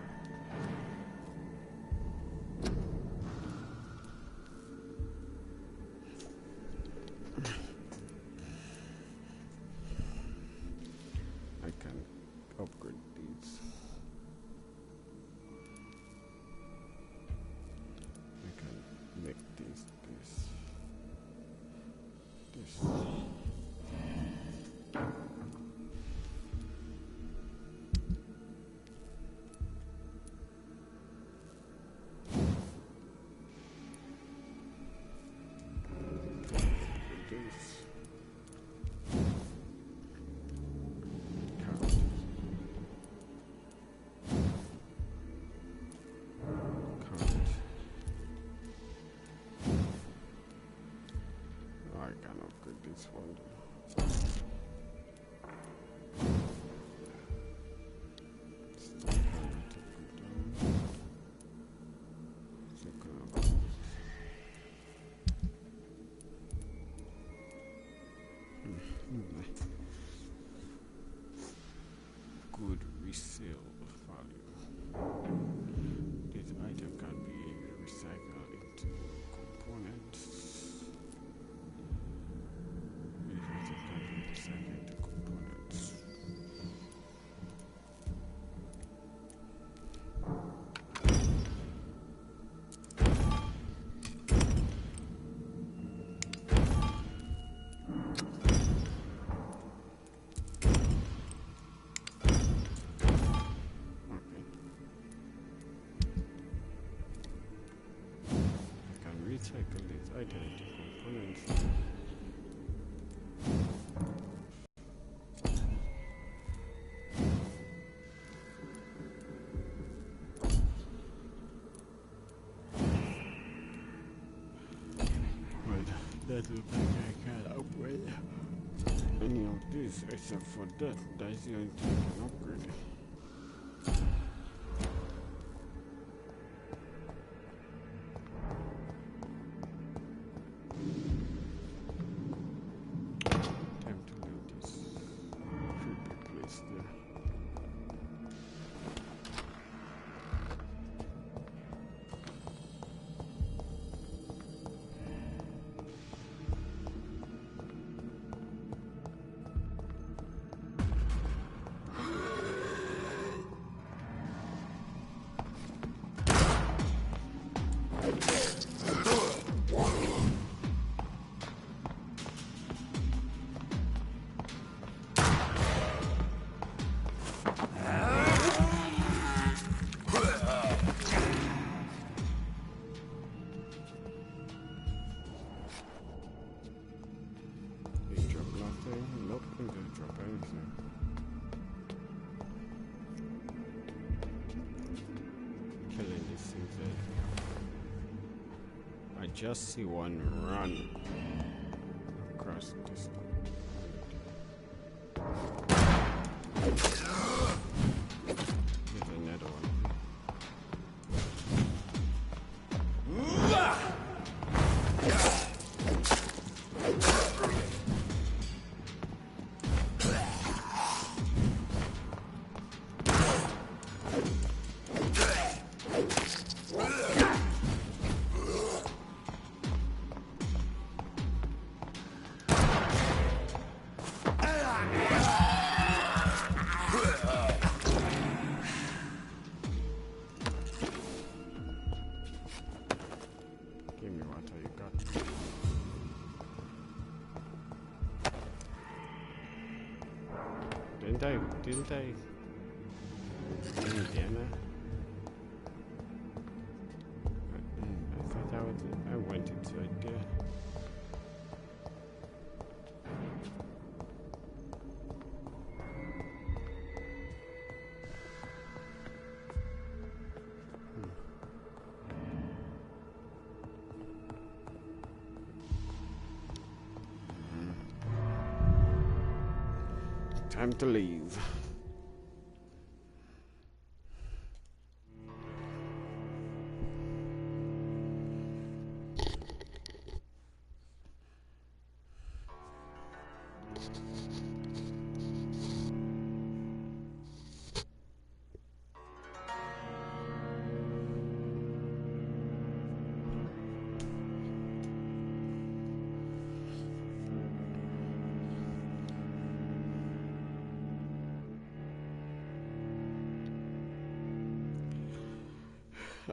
I can upgrade these. I can make this. This one. Good resale value. This item can be recycled into components. Recycle these identity components. Well, that looks like I can't upgrade any of this except for that. That's the only thing I can upgrade. I just see one run across this. There's another one. Didn't I? Indiana. I thought I went inside there. Time to leave.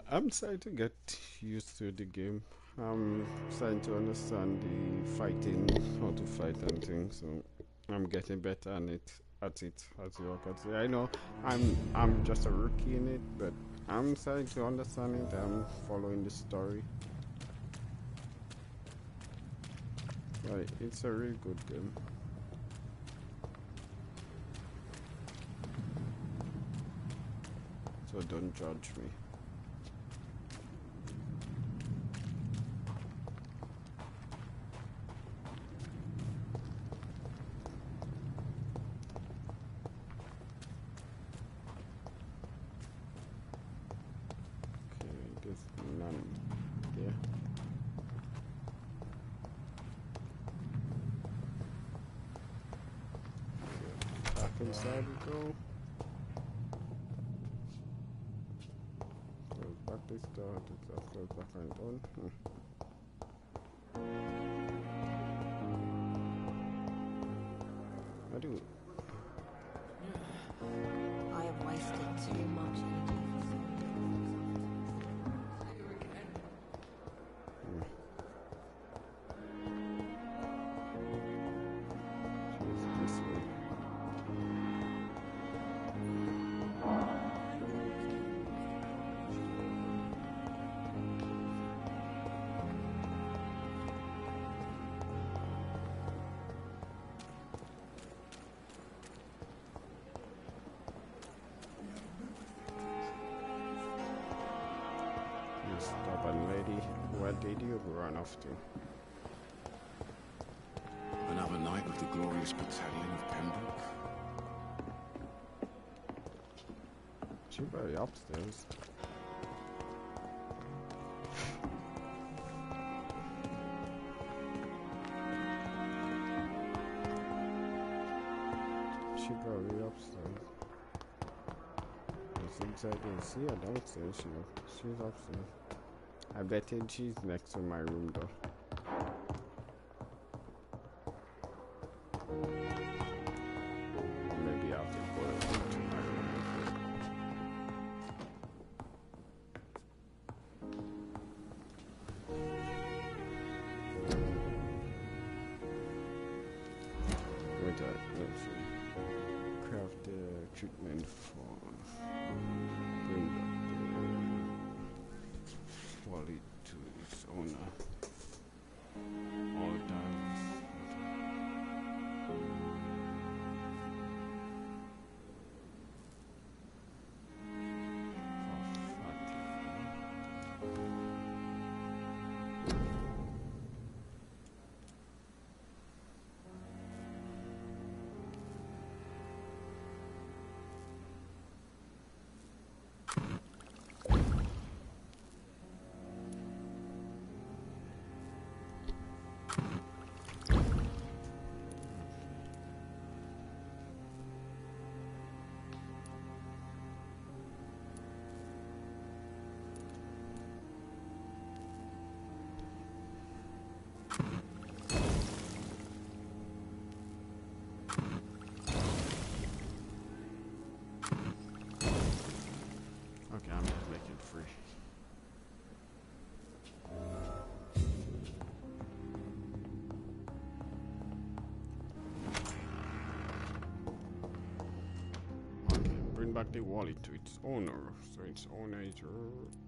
I'm starting to get used to the game. I'm starting to understand the fighting, how to fight and things. So I'm getting better at it as you can see. I know I'm just a rookie in it, but I'm starting to understand it. I'm following the story. Right, it's a really good game. So don't judge me. Inside we go. Close back this door. Close back and on. I do. I have wasted too much energy for This way. Stubborn lady, where did you run off to? Another night of the glorious battalion of Pembroke. She very upstairs. She probably upstairs. Exactly. See her downstairs. She's upstairs. I bet you she's next to my room though. Maybe I'll have to go into my room. Wait, let's see. Craft the treatment for. Bring the wallet to its owner. All done. Okay, I'm just making it free. Okay, bring back the wallet to it. its owner. So its owner is first.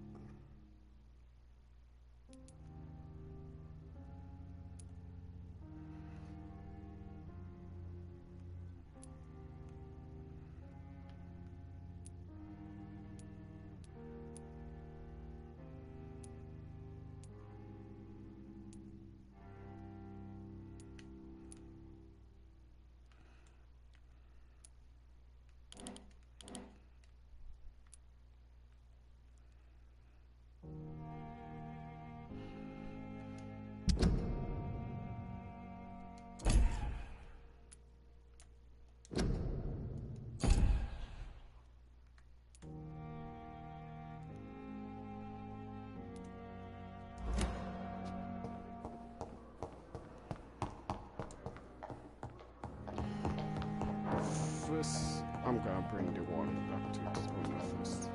I'm gonna bring the water back to its owner first.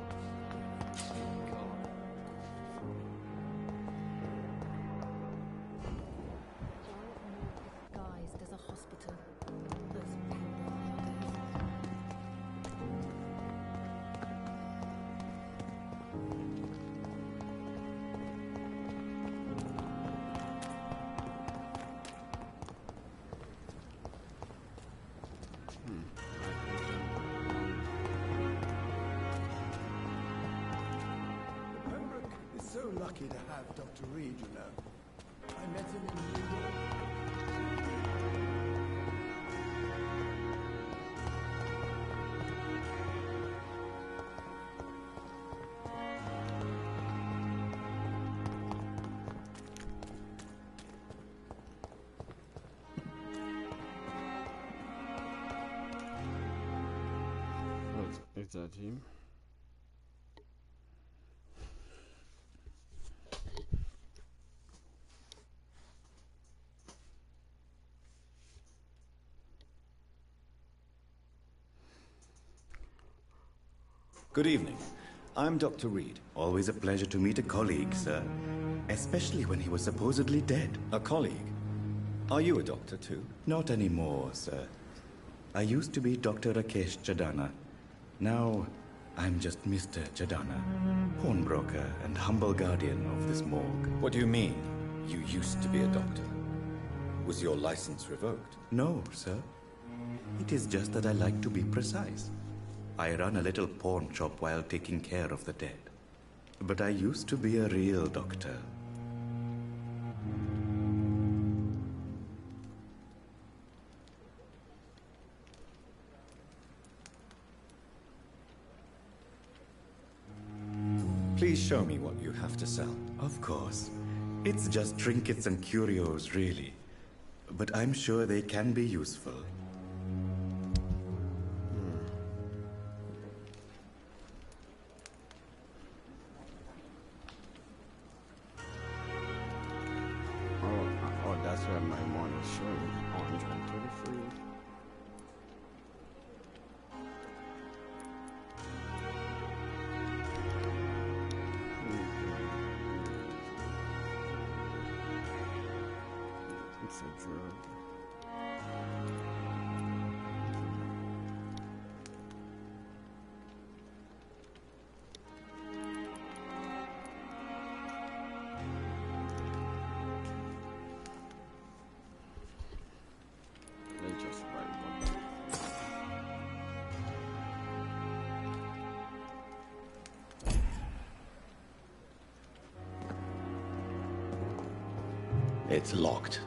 Guys, there's a hospital. Pembroke is so lucky to have Dr. Reed, you know. I met him in New York. Is that him? Good evening. I'm Dr. Reed. Always a pleasure to meet a colleague, sir. Especially when he was supposedly dead. A colleague? Are you a doctor too? Not anymore, sir. I used to be Dr. Rakesh Chadana. Now, I'm just Mr. Chadana, pawnbroker and humble guardian of this morgue. What do you mean, you used to be a doctor? Was your license revoked? No, sir. It is just that I like to be precise. I run a little pawn shop while taking care of the dead. But I used to be a real doctor. Please show me what you have to sell. Of course. It's just trinkets and curios, really. But I'm sure they can be useful. Oh, that's where my money is showing. 133. It's a drug. They just write one. It's locked.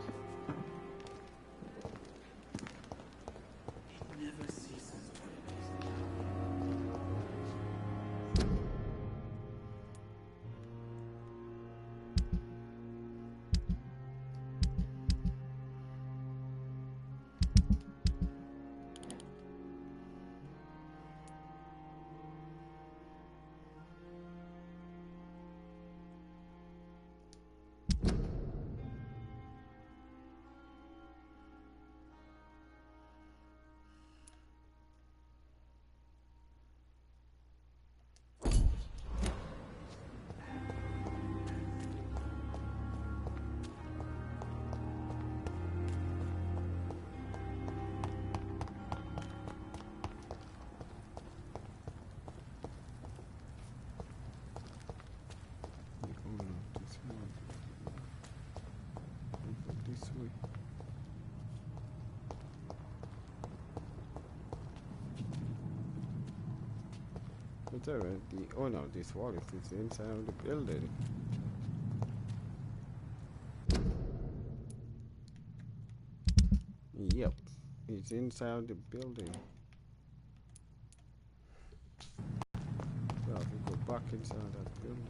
It's already. Oh no, this wall is inside of the building. Yep, it's inside the building. So if we go back inside that building.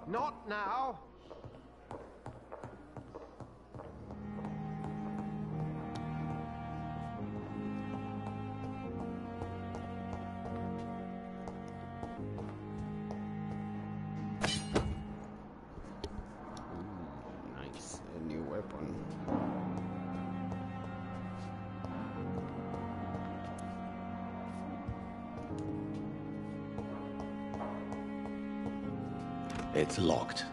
Not now! Nice, a new weapon. It's locked.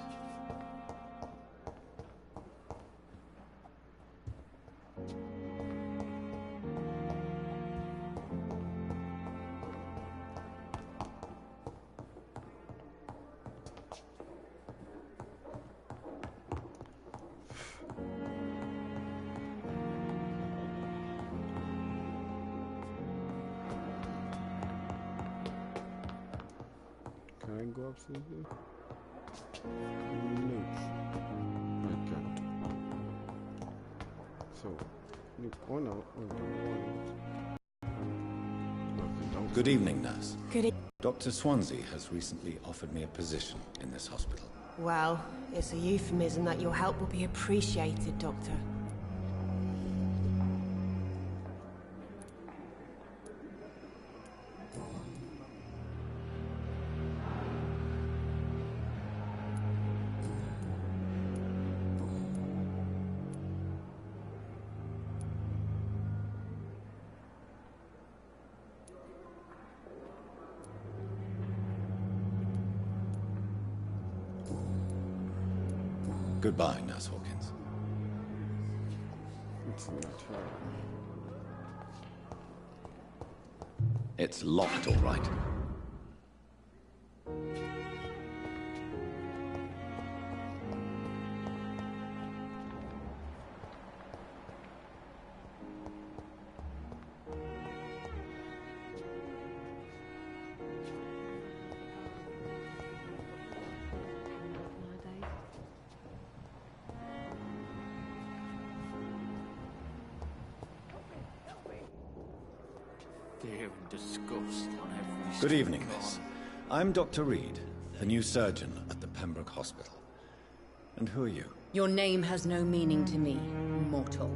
Can I go upstairs there? No. I can't. So, oh no. Good evening, nurse. Good Dr. Swansea has recently offered me a position in this hospital. Well, it's a euphemism that your help will be appreciated, Doctor. Goodbye, Nurse Hawkins. It's not her. It's locked, all right. Fear and disgust on every Good street evening, corner. miss. I'm Dr. Reed, the new surgeon at the Pembroke Hospital. And who are you? Your name has no meaning to me, mortal.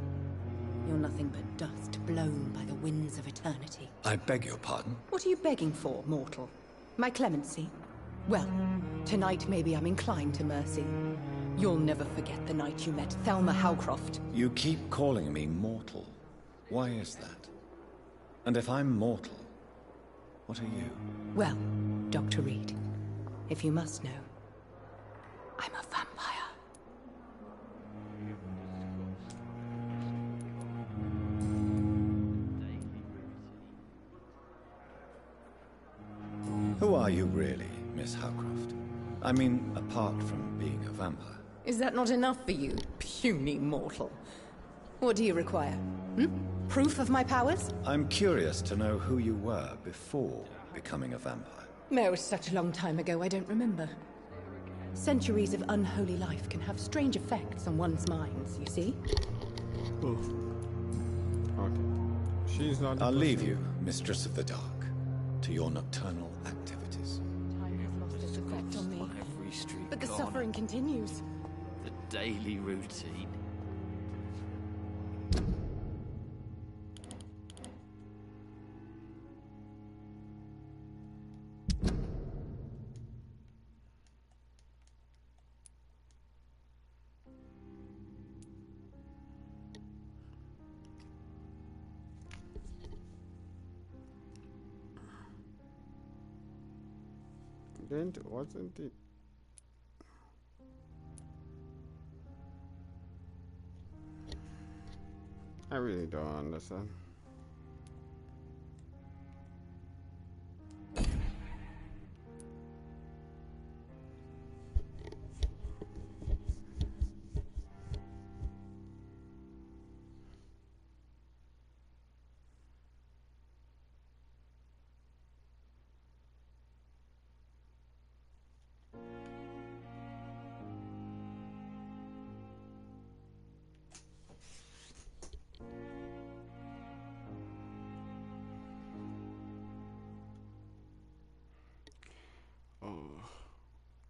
You're nothing but dust blown by the winds of eternity. I beg your pardon? What are you begging for, mortal? My clemency? Well, tonight maybe I'm inclined to mercy. You'll never forget the night you met Thelma Howcroft. You keep calling me mortal. Why is that? And if I'm mortal, what are you? Well, Dr. Reed, if you must know, I'm a vampire. Who are you really, Miss Howcroft? I mean, apart from being a vampire. Is that not enough for you, puny mortal? What do you require? Proof of my powers? I'm curious to know who you were before becoming a vampire. It was such a long time ago, I don't remember. Centuries of unholy life can have strange effects on one's minds, you see? Oh. Okay. She's not. I'll leave you, Mistress of the Dark, to your nocturnal activities. Time has lost its effect on me. Every street But the corner. suffering continues. The daily routine. accident, wasn't it? I really don't understand.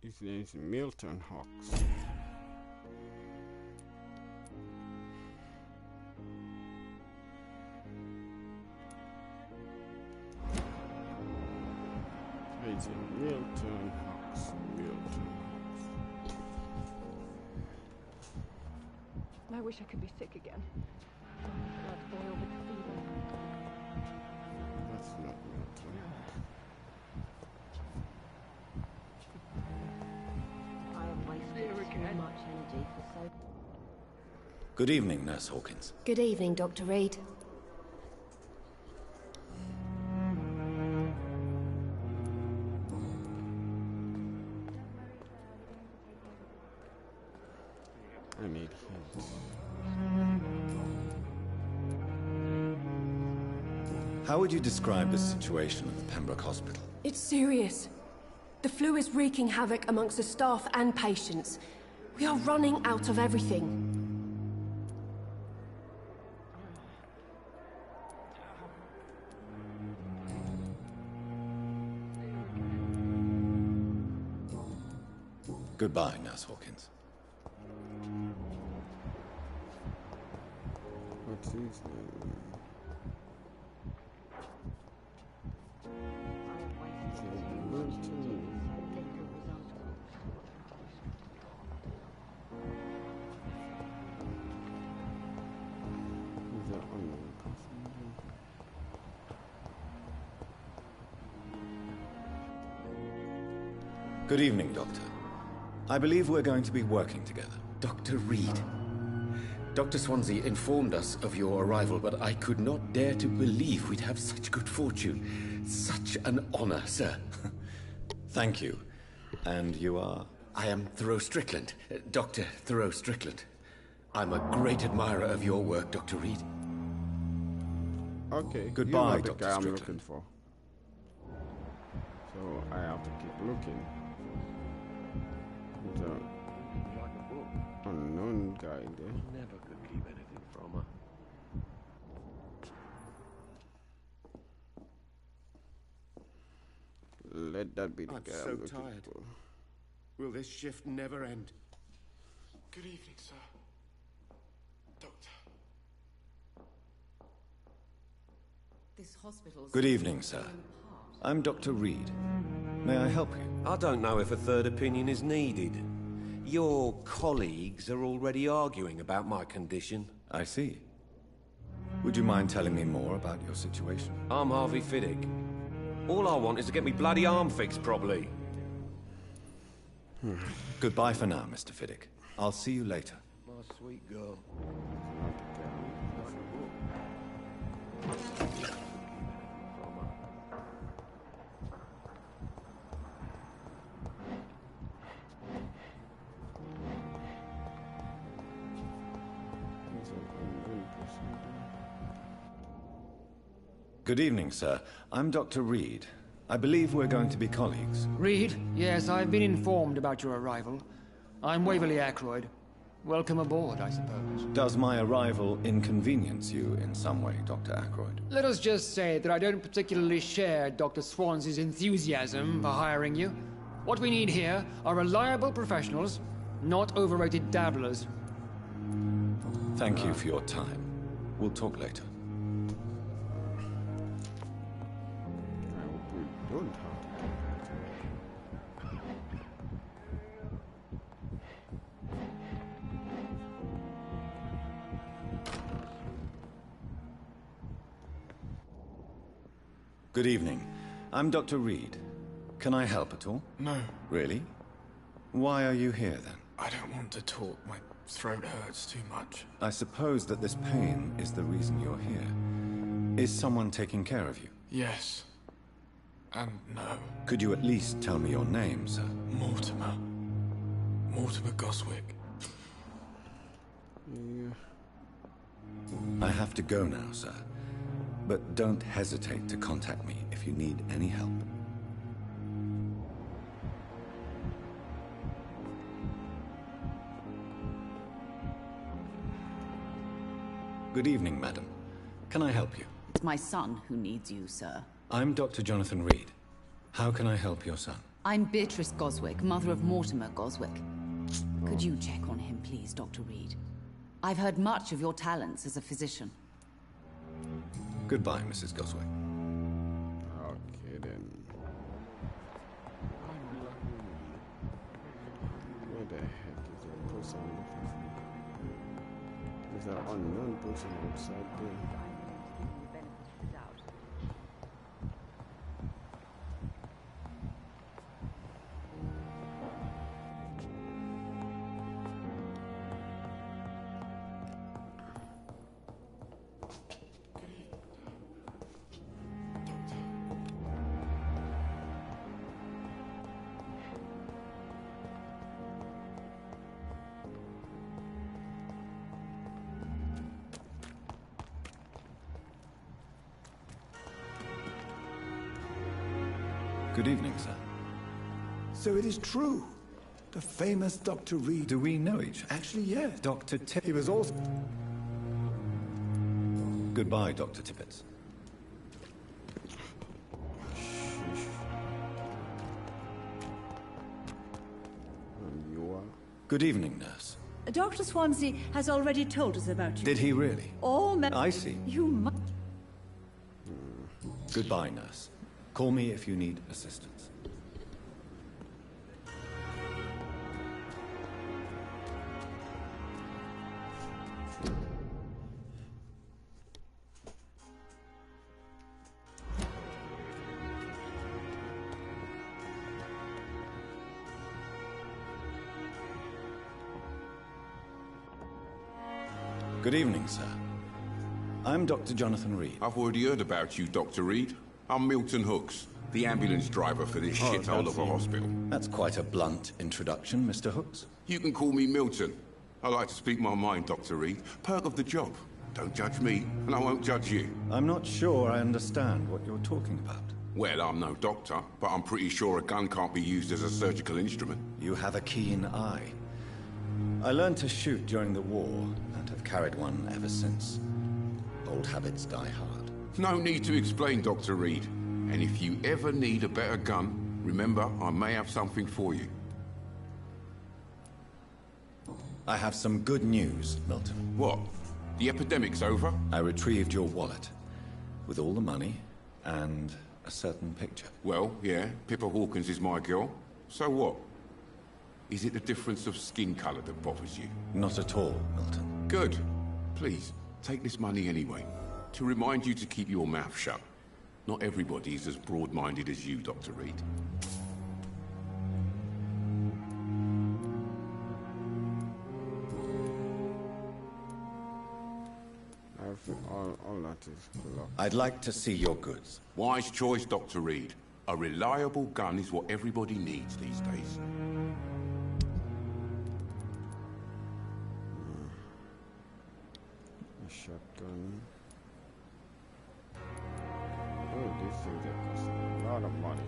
His name is Milton Hawks. It's Milton Hawks. Milton Hawks. I wish I could be sick again. Blood boil with fever. That's not Milton. Good evening, Nurse Hawkins. Good evening, Dr. Reed. I need hints. How would you describe the situation at the Pembroke Hospital? It's serious. The flu is wreaking havoc amongst the staff and patients. We are running out of everything. Goodbye, Nurse Hawkins. What's his name? Good evening, Doctor. I believe we're going to be working together. Dr. Reed. Dr. Swansea informed us of your arrival, but I could not dare to believe we'd have such good fortune. Such an honor, sir. Thank you. And you are? I am Thoreau Strickland, Dr. Thoreau Strickland. I'm a great admirer of your work, Dr. Reed. Okay. Goodbye, Dr. Dr. I'm Strickland. looking for. So I have to keep looking. The unknown guy there. Never could keep anything from her. Let that be the I'm guy so I'm looking tired. for. Will this shift never end? Good evening, sir. Doctor. This hospital's Good evening, sir. I'm Dr. Reed. May I help you? I don't know if a third opinion is needed. Your colleagues are already arguing about my condition. I see. Would you mind telling me more about your situation? I'm Harvey Fiddick. All I want is to get me bloody arm fixed properly. Goodbye for now, Mr. Fiddick. I'll see you later. My sweet girl. Good evening, sir. I'm Dr. Reed. I believe we're going to be colleagues. Reed? Yes, I've been informed about your arrival. I'm Waverly Ackroyd. Welcome aboard, I suppose. Does my arrival inconvenience you in some way, Dr. Ackroyd? Let us just say that I don't particularly share Dr. Swansea's enthusiasm for hiring you. What we need here are reliable professionals, not overrated dabblers. Thank you for your time. We'll talk later. Don't have to. Good evening. I'm Dr. Reed. Can I help at all? No. Really? Why are you here, then? I don't want to talk. My throat hurts too much. I suppose that this pain is the reason you're here. Is someone taking care of you? Yes. And no. Could you at least tell me your name, sir? Mortimer. Mortimer Goswick. I have to go now, sir. But don't hesitate to contact me if you need any help. Good evening, madam. Can I help you? It's my son who needs you, sir. I'm Dr. Jonathan Reed. How can I help your son? I'm Beatrice Goswick, mother of Mortimer Goswick. Could you check on him, please, Dr. Reed? I've heard much of your talents as a physician. Goodbye, Mrs. Goswick. Okay, then. Where the heck is the person? There's an unknown person outside there. Good evening, sir. So it is true. The famous Dr. Reed. Do we know each other? Actually, yes. Dr. Tippett. He was also... Goodbye, Dr. Tippett. You are? Good evening, nurse. Dr. Swansea has already told us about you. Did he really? All I see. You must... Goodbye, nurse. Call me if you need assistance. Good evening, sir. I'm Dr. Jonathan Reed. I've already heard about you, Dr. Reed. I'm Milton Hooks, the ambulance driver for this shithole of a hospital. That's quite a blunt introduction, Mr. Hooks. You can call me Milton. I like to speak my mind, Dr. Reed. Perk of the job. Don't judge me, and I won't judge you. I'm not sure I understand what you're talking about. Well, I'm no doctor, but I'm pretty sure a gun can't be used as a surgical instrument. You have a keen eye. I learned to shoot during the war, and have carried one ever since. Old habits die hard. No need to explain, Dr. Reed. And if you ever need a better gun, remember, I may have something for you. I have some good news, Milton. What? The epidemic's over? I retrieved your wallet, with all the money, and a certain picture. Well, yeah, Pippa Hawkins is my girl. So what? Is it the difference of skin color that bothers you? Not at all, Milton. Good. Please, take this money anyway. To remind you to keep your mouth shut. Not everybody is as broad-minded as you, Dr. Reed. All that is locked. I'd like to see your goods. Wise choice, Dr. Reed. A reliable gun is what everybody needs these days. A shotgun. Oh, these things are costing a lot of money.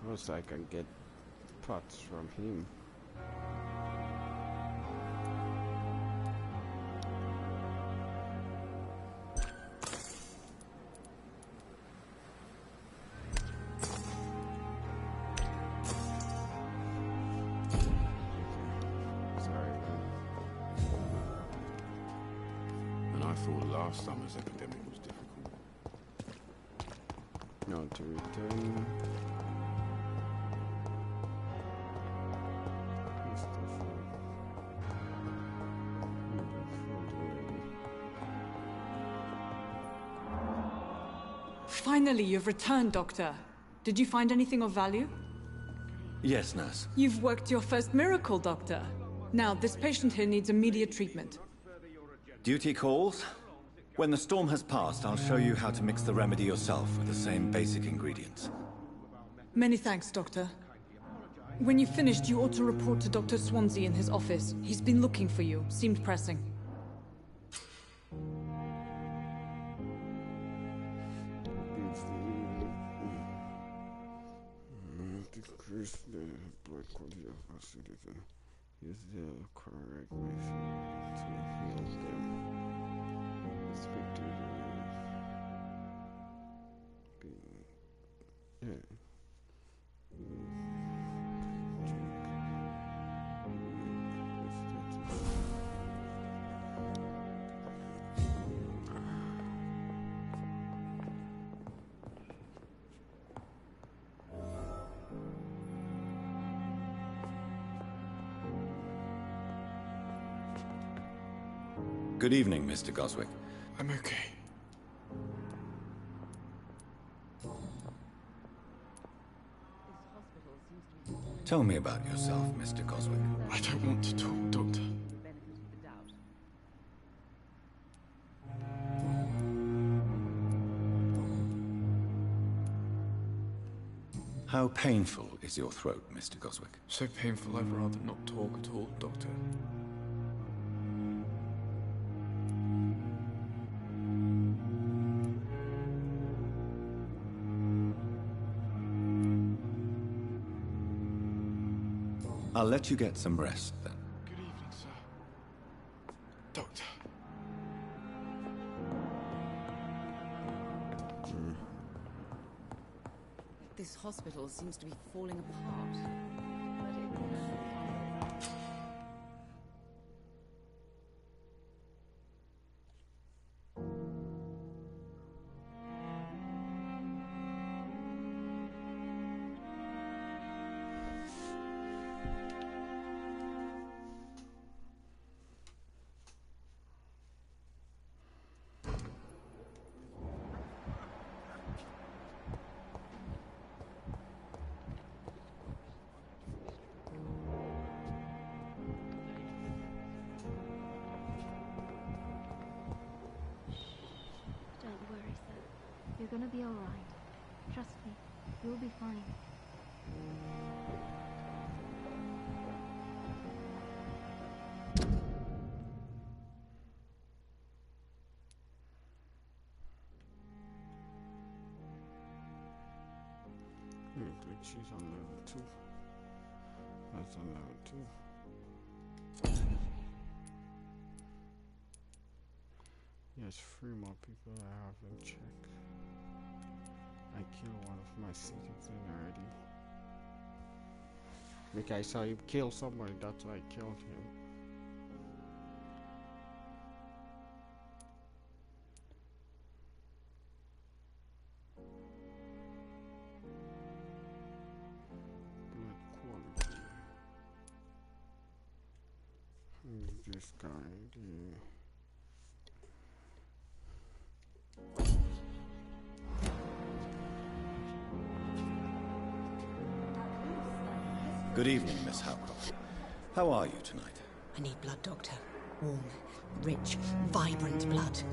Also, I can get parts from him. And I thought last summer's epidemic was difficult. Now to return. Finally, you've returned, Doctor. Did you find anything of value? Yes, nurse. You've worked your first miracle, Doctor. Now, this patient here needs immediate treatment. Duty calls. When the storm has passed, I'll show you how to mix the remedy yourself with the same basic ingredients. Many thanks, Doctor. When you've finished, you ought to report to Dr. Swansea in his office. He's been looking for you. Seemed pressing. Decrease the blood quality of our citizen. Use the correct measure to heal them. Speak to the... Yeah. Good evening, Mr. Goswick. I'm okay. Tell me about yourself, Mr. Goswick. I don't want to talk, Doctor. How painful is your throat, Mr. Goswick? So painful I'd rather not talk at all, Doctor. I'll let you get some rest, then. Good evening, sir. Doctor. This hospital seems to be falling apart. You're gonna be alright. Trust me, you'll be fine. She's on level 2. That's on level 2. Yes, 3 more people I haven't checked. I killed one of my citizens already. Because I saw him kill somebody, that's why I killed him. This guy, Good evening, Miss Howcroft. How are you tonight? I need blood, Doctor. Warm, rich, vibrant blood.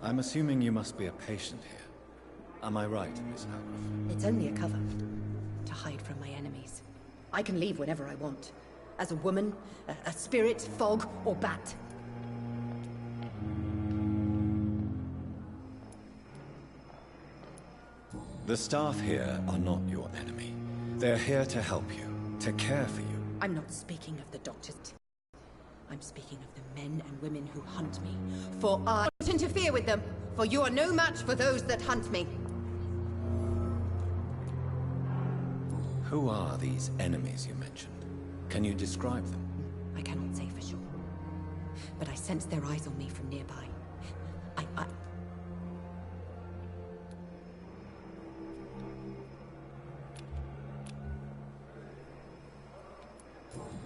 I'm assuming you must be a patient here. Am I right, Miss Howcroft? It's only a cover. To hide from my enemies. I can leave whenever I want. As a woman, a spirit, fog, or bat. The staff here are not your enemy. They're here to help you, to care for you. I'm not speaking of the doctors. I'm speaking of the men and women who hunt me. For I don't interfere with them, for you are no match for those that hunt me. Who are these enemies you mentioned? Can you describe them? I cannot say for sure. But I sense their eyes on me from nearby.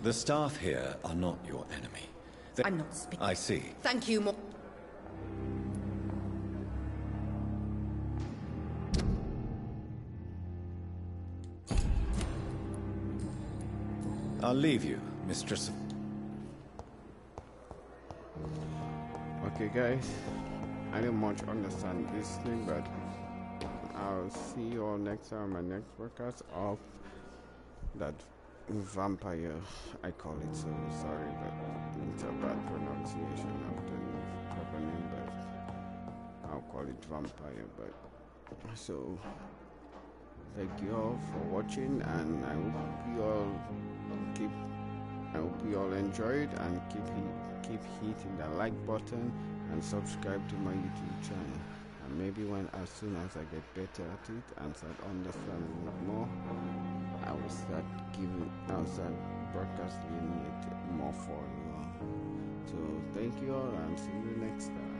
The staff here are not your enemy. I'm not speaking. I see. Thank you, I'll leave you, Mistress of... Okay guys, I didn't much understand this thing, but I'll see you all next time on my next podcast of that Vampyr. I call it, so sorry, but it's a bad pronunciation of the proper name, but I'll call it Vampyr. But so thank you all for watching, and I hope you all enjoyed, and keep hitting the like button and subscribe to my YouTube channel. And maybe as soon as I get better at it and start understanding it more, I'll start broadcasting it more for you all. So thank you all, and see you next time.